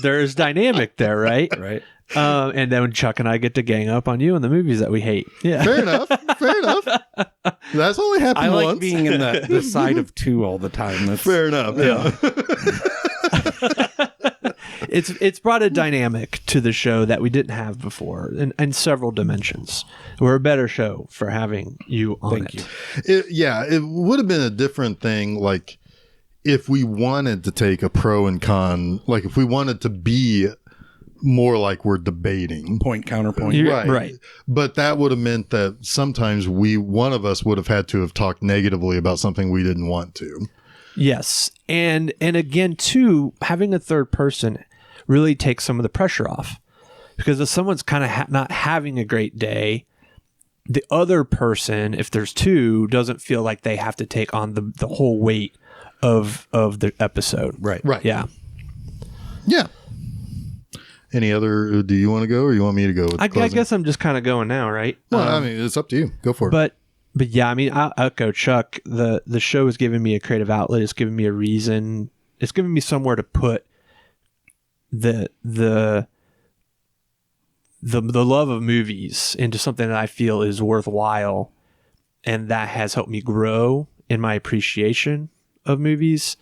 there's dynamic there, right? Right. And then when Chuck and I get to gang up on you in the movies that we hate. Yeah. Fair enough. That's only happened I like once. being in the side of two all the time. That's fair enough. Yeah. It's brought a dynamic to the show that we didn't have before in several dimensions. We're a better show for having you on it. It would have been a different thing, like, if we wanted to take a pro and con, like if we wanted to be more like we're debating. Point, counterpoint. Right. But that would have meant that sometimes one of us would have had to have talked negatively about something we didn't want to. Yes. And again, too, having a third person really takes some of the pressure off. Because if someone's kind of not having a great day, the other person, if there's two, doesn't feel like they have to take on the whole weight of the episode. Right. Yeah. Any other, do you want to go or you want me to go with I guess I'm just kind of going now, right? Well, I mean, it's up to you. Go for it. But yeah, I mean, I'll echo Chuck. The show has given me a creative outlet. It's given me a reason. It's given me somewhere to put the love of movies into something that I feel is worthwhile. And that has helped me grow in my appreciation of movies.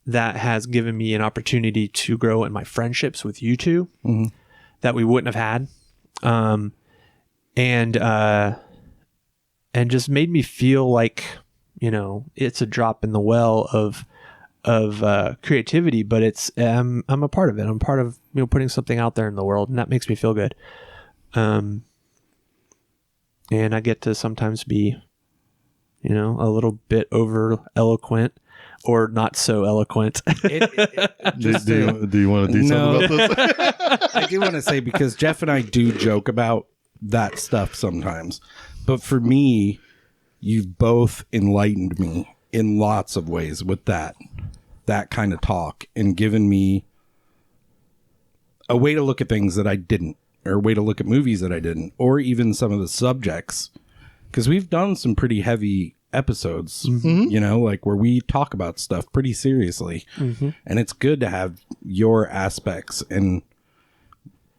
That has given me an opportunity to grow in my friendships with you two that we wouldn't have had. And just made me feel like, it's a drop in the well of creativity, but I'm a part of it. I'm part of, putting something out there in the world, and that makes me feel good. And I get to sometimes be, a little bit over eloquent. Or not so eloquent. Do you want to do something about this? I do want to say, because Jeff and I do joke about that stuff sometimes. But for me, you've both enlightened me in lots of ways with that kind of talk, and given me a way to look at things that I didn't, or a way to look at movies that I didn't, or even some of the subjects. Because we've done some pretty heavy episodes, like where we talk about stuff pretty seriously, and it's good to have your aspects. And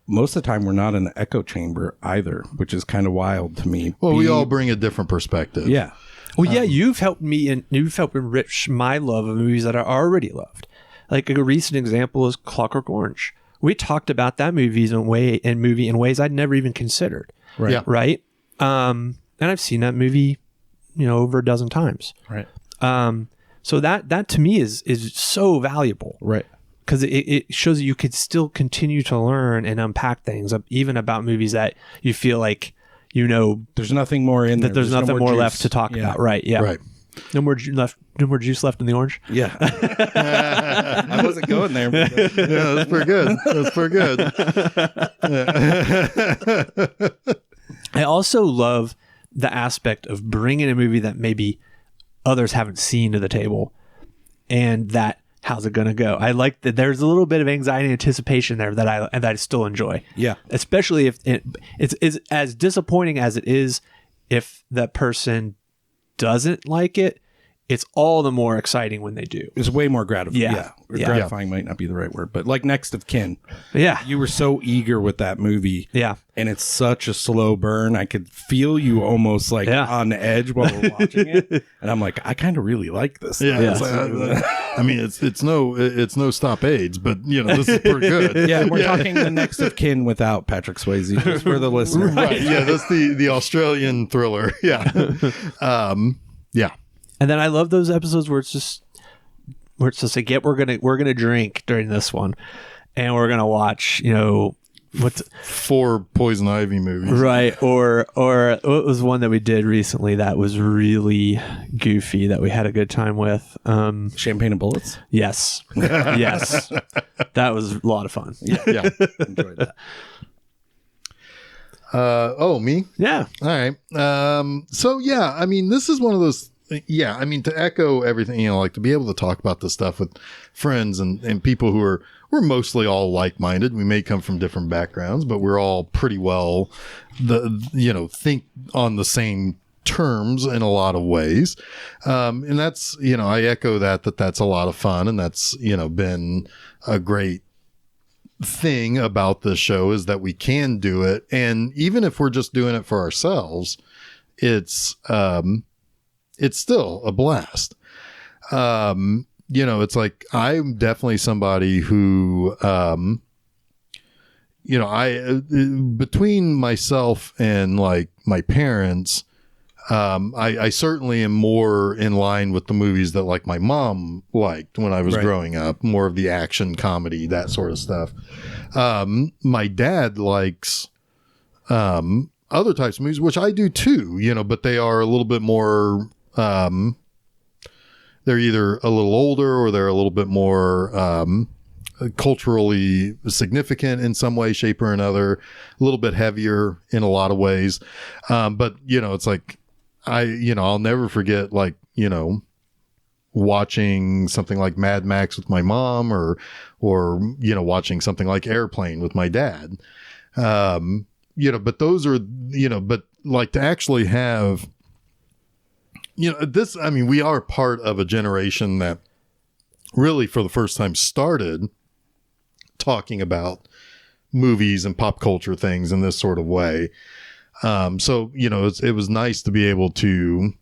most of the time we're not in an echo chamber either, which is kind of wild to me. Well, we all bring a different perspective. You've helped me, and you've helped enrich my love of movies that I already loved. Like a recent example is Clockwork Orange. We talked about that movie in ways I'd never even considered. Right. And I've seen that movie over a dozen times. Right. So that to me is so valuable. Right. Because it shows that you could still continue to learn and unpack things, even about movies that you feel like, there's nothing more in there. There's nothing more left to talk about. Right. Yeah. Right. No more juice left in the orange. Yeah. I wasn't going there. But Yeah, that's pretty good. That's pretty good. I also love the aspect of bringing a movie that maybe others haven't seen to the table, and that how's it going to go? I like that there's a little bit of anxiety and anticipation there that I still enjoy. Yeah. Especially if it's as disappointing as it is if that person doesn't like it. It's all the more exciting when they do. It's way more gratifying. Yeah. Gratifying might not be the right word, but like Next of Kin. Yeah. You were so eager with that movie. Yeah. And it's such a slow burn. I could feel you almost like on the edge while we're watching it. And I'm like, I kind of really like this. Yeah. Yeah. It's like, I mean, it's no Stop AIDS, but this is pretty good. Yeah. We're talking the Next of Kin without Patrick Swayze, just for the listener. Right. Yeah. That's the Australian thriller. Yeah. Yeah. And then I love those episodes where it's just like, yeah, we're gonna drink during this one, and we're gonna watch, what's 4 Poison Ivy movies, right? Or what was one that we did recently that was really goofy that we had a good time with? Champagne and Bullets. Yes, yes, that was a lot of fun. Yeah. Enjoyed that. Me? Yeah. All right. So yeah, I mean, this is one of those. Yeah, I mean, to echo everything, like to be able to talk about this stuff with friends and people who we're mostly all like-minded. We may come from different backgrounds, but we're all pretty well think on the same terms in a lot of ways. And that's, I echo that's a lot of fun, and that's, been a great thing about this show is that we can do it. And even if we're just doing it for ourselves, it's still a blast. It's like, I'm definitely somebody who, between myself and like my parents, I certainly am more in line with the movies that like my mom liked when I was growing up, more of the action comedy, that sort of stuff. My dad likes, other types of movies, which I do too, but they are a little bit more, they're either a little older or they're a little bit more culturally significant in some way, shape, or another, a little bit heavier in a lot of ways. But it's like I'll never forget, like, watching something like Mad Max with my mom, or watching something like Airplane with my dad. But those are, but like to actually have, this, I mean, we are part of a generation that really for the first time started talking about movies and pop culture things in this sort of way. So, it was nice to be able to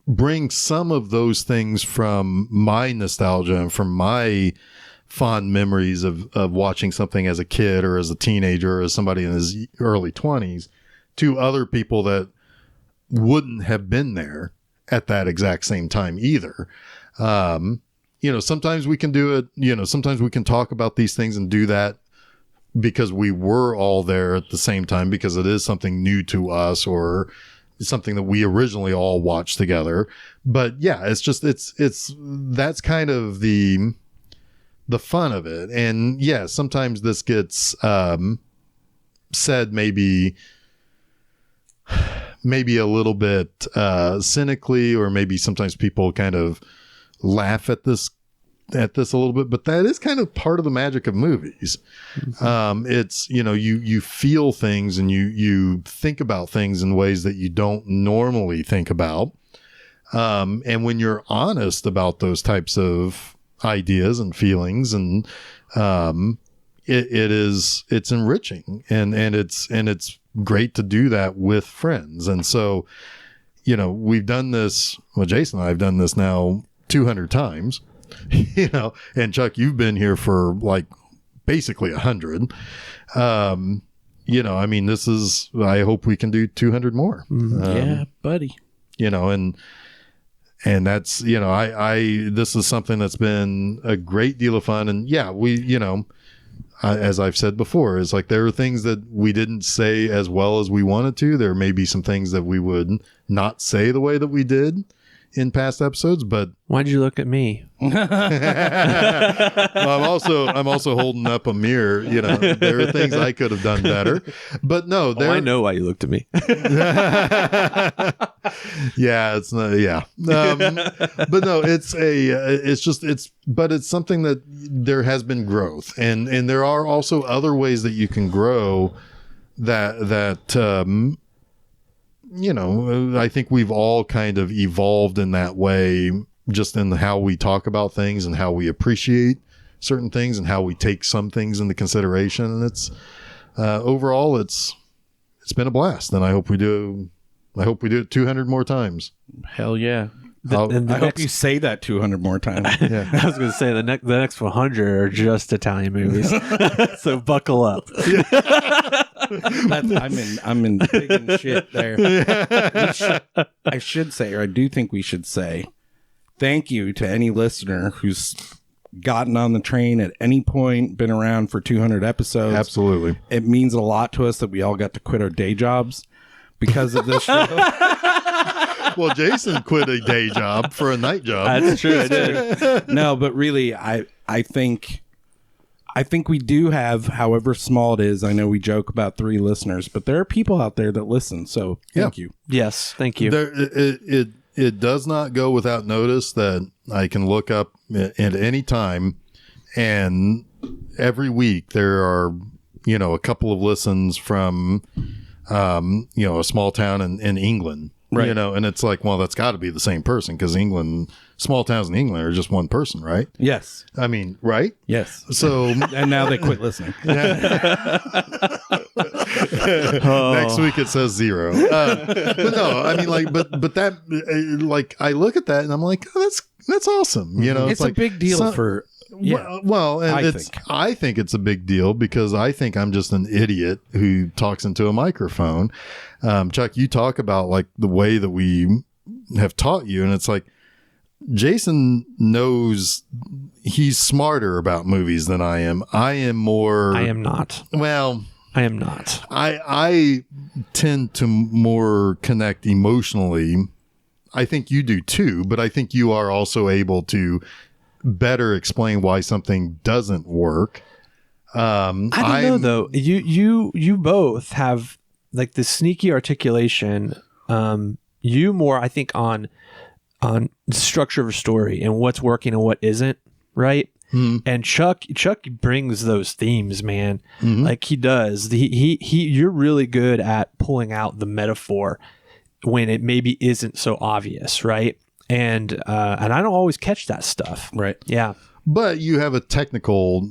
bring some of those things from my nostalgia and from my fond memories of watching something as a kid or as a teenager or as somebody in his early 20s to other people that wouldn't have been there at that exact same time either. Sometimes we can do it, sometimes we can talk about these things and do that because we were all there at the same time, because it is something new to us or something that we originally all watched together. But yeah, it's just, that's kind of the fun of it. And yeah, sometimes this gets, said maybe a little bit cynically, or maybe sometimes people kind of laugh at this a little bit, but that is kind of part of the magic of movies. Mm-hmm. It's, you feel things and you think about things in ways that you don't normally think about. And when you're honest about those types of ideas and feelings, and it's enriching, and it's great to do that with friends. And so, we've done this, Jason and I have done this now 200 times, and Chuck, you've been here for like basically 100. I mean, this is, I hope we can do 200 more. Yeah, buddy. And that's, this is something that's been a great deal of fun. And yeah, we, as I've said before, is like there are things that we didn't say as well as we wanted to. There may be some things that we would not say the way that we did in past episodes, but why'd you look at me? well, I'm also holding up a mirror. You know, there are things I could have done better, but no, I know why you looked at me. Yeah, it's not. Yeah, but no, but it's something that there has been growth, and there are also other ways that you can grow. That you know, I think we've all kind of evolved in that way, just in how we talk about things and how we appreciate certain things and how we take some things into consideration. And it's overall, it's been a blast, and I hope we do it 200 more times. Hell yeah. I hope you say that 200 more times. Yeah. I was going to say the next 100 are just Italian movies. So buckle up. I'm in big and shit there. I should say, or I do think we should say, thank you to any listener who's gotten on the train at any point, been around for 200 episodes. Absolutely. It means a lot to us that we all got to quit our day jobs because of this show. Well, Jason quit a day job for a night job. That's true. I did. No, but really, I think we do have, however small it is. I know we joke about 3 listeners, but there are people out there that listen. So thank you. Yes, thank you. It does not go without notice that I can look up at any time, and every week there are, you know, a couple of listens from, you know, a small town in England. Right. You know, and it's like, well, that's got to be the same person, because small towns in England are just one person, right? Yes. I mean, right? Yes. So, and now they quit listening. Next week it says 0. But no, I mean, like, but that, like, I look at that and I'm like, oh, that's awesome. You know, it's like a big deal for. Yeah. Well, and I think it's a big deal because I think I'm just an idiot who talks into a microphone. Chuck, you talk about like the way that we have taught you, and it's like Jason knows, he's smarter about movies than I am. I am not. Well, I am not. I tend to more connect emotionally. I think you do too, but I think you are also able to better explain why something doesn't work. I don't know though. You both have like the sneaky articulation. You more, I think, on the structure of a story and what's working and what isn't, right? Mm-hmm. And Chuck brings those themes, man. Mm-hmm. Like he does. You're really good at pulling out the metaphor when it maybe isn't so obvious, right? And I don't always catch that stuff. Right. Yeah. But you have a technical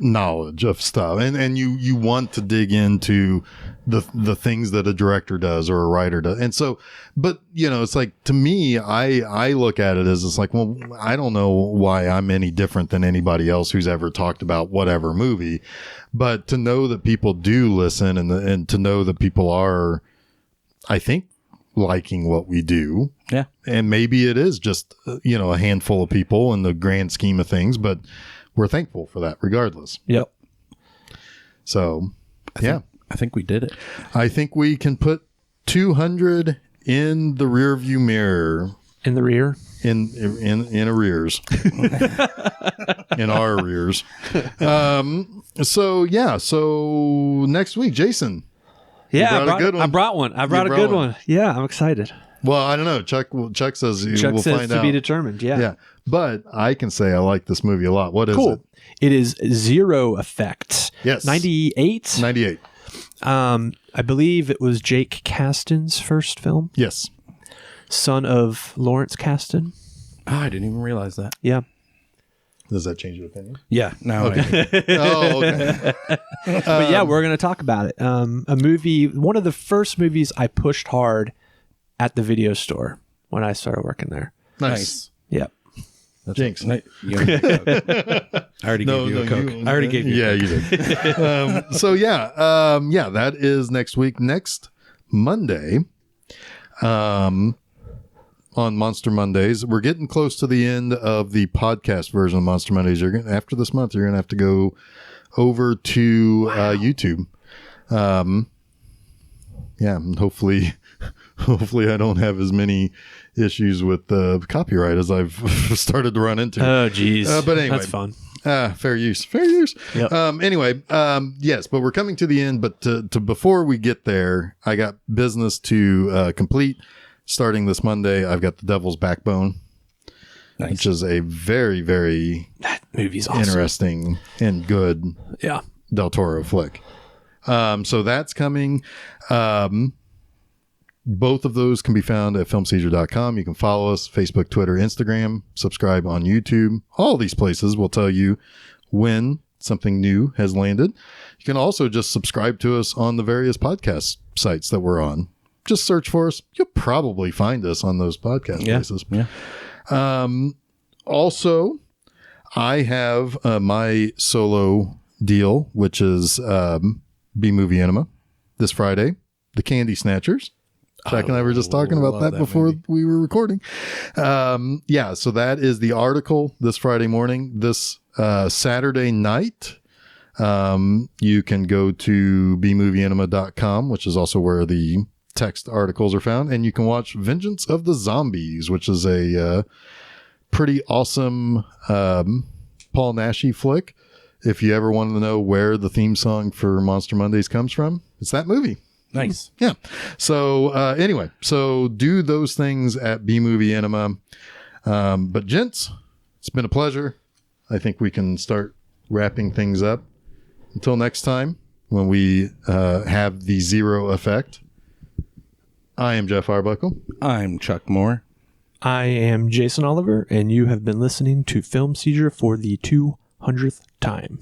knowledge of stuff, and you want to dig into the things that a director does or a writer does. And so, but you know, it's like, to me, I look at it as, it's like, well, I don't know why I'm any different than anybody else who's ever talked about whatever movie, but to know that people do listen, and to know that people are, I think, liking what we do. Yeah. And maybe it is just, you know, a handful of people in the grand scheme of things, but we're thankful for that regardless. Yep. So, I think we did it. I think we can put 200 in the rear view mirror. In the rear? In arrears. In our arrears. So next week, Jason. Yeah, I brought one. I brought a good one. Yeah, I'm excited. Well, I don't know. Chuck says we'll find out. To be determined. Yeah. Yeah. But I can say I like this movie a lot. What is it? It is Zero Effect. Yes. 98. 98. I believe it was Jake Kasdan's first film. Yes. Son of Lawrence Kasdan. Oh, I didn't even realize that. Yeah. Does that change your opinion? Yeah. No. Okay. Oh, okay. But yeah, we're going to talk about it. A movie, one of the first movies I pushed hard at the video store when I started working there. Nice. Yep. Jinx. I already gave you a Coke. I already gave you a Coke. You did. That is next week. Next Monday, on Monster Mondays. We're getting close to the end of the podcast version of Monster Mondays. After this month, you're going to have to go over to YouTube. And hopefully I don't have as many issues with the copyright as I've started to run into. Oh, geez. But anyway, that's fun. Fair use. Yep. Anyway, yes, but we're coming to the end. But to before we get there, I got business to complete. Starting this Monday, I've got The Devil's Backbone, which is a very, very that movie's awesome. Interesting and good Del Toro flick. So that's coming. Both of those can be found at filmseizure.com. You can follow us, Facebook, Twitter, Instagram, subscribe on YouTube. All these places will tell you when something new has landed. You can also just subscribe to us on the various podcast sites that we're on. Just search for us. You'll probably find us on those podcast places. Yeah. Also, I have my solo deal, which is B-Movie Enema this Friday, The Candy Snatchers. Jack and I were just talking about that before we were recording. So that is the article this Friday morning. This Saturday night, you can go to bmovieenema.com, which is also where the text articles are found, and you can watch Vengeance of the Zombies, which is a pretty awesome Paul Naschy flick. If you ever wanted to know where the theme song for Monster Mondays comes from, it's that movie. Nice. Yeah. So anyway, so do those things at B-Movie Enema. But gents, it's been a pleasure. I think we can start wrapping things up. Until next time, when we have the zero effect. I am Jeff Arbuckle. I'm Chuck Moore. I am Jason Oliver, and you have been listening to Film Seizure for the 200th time.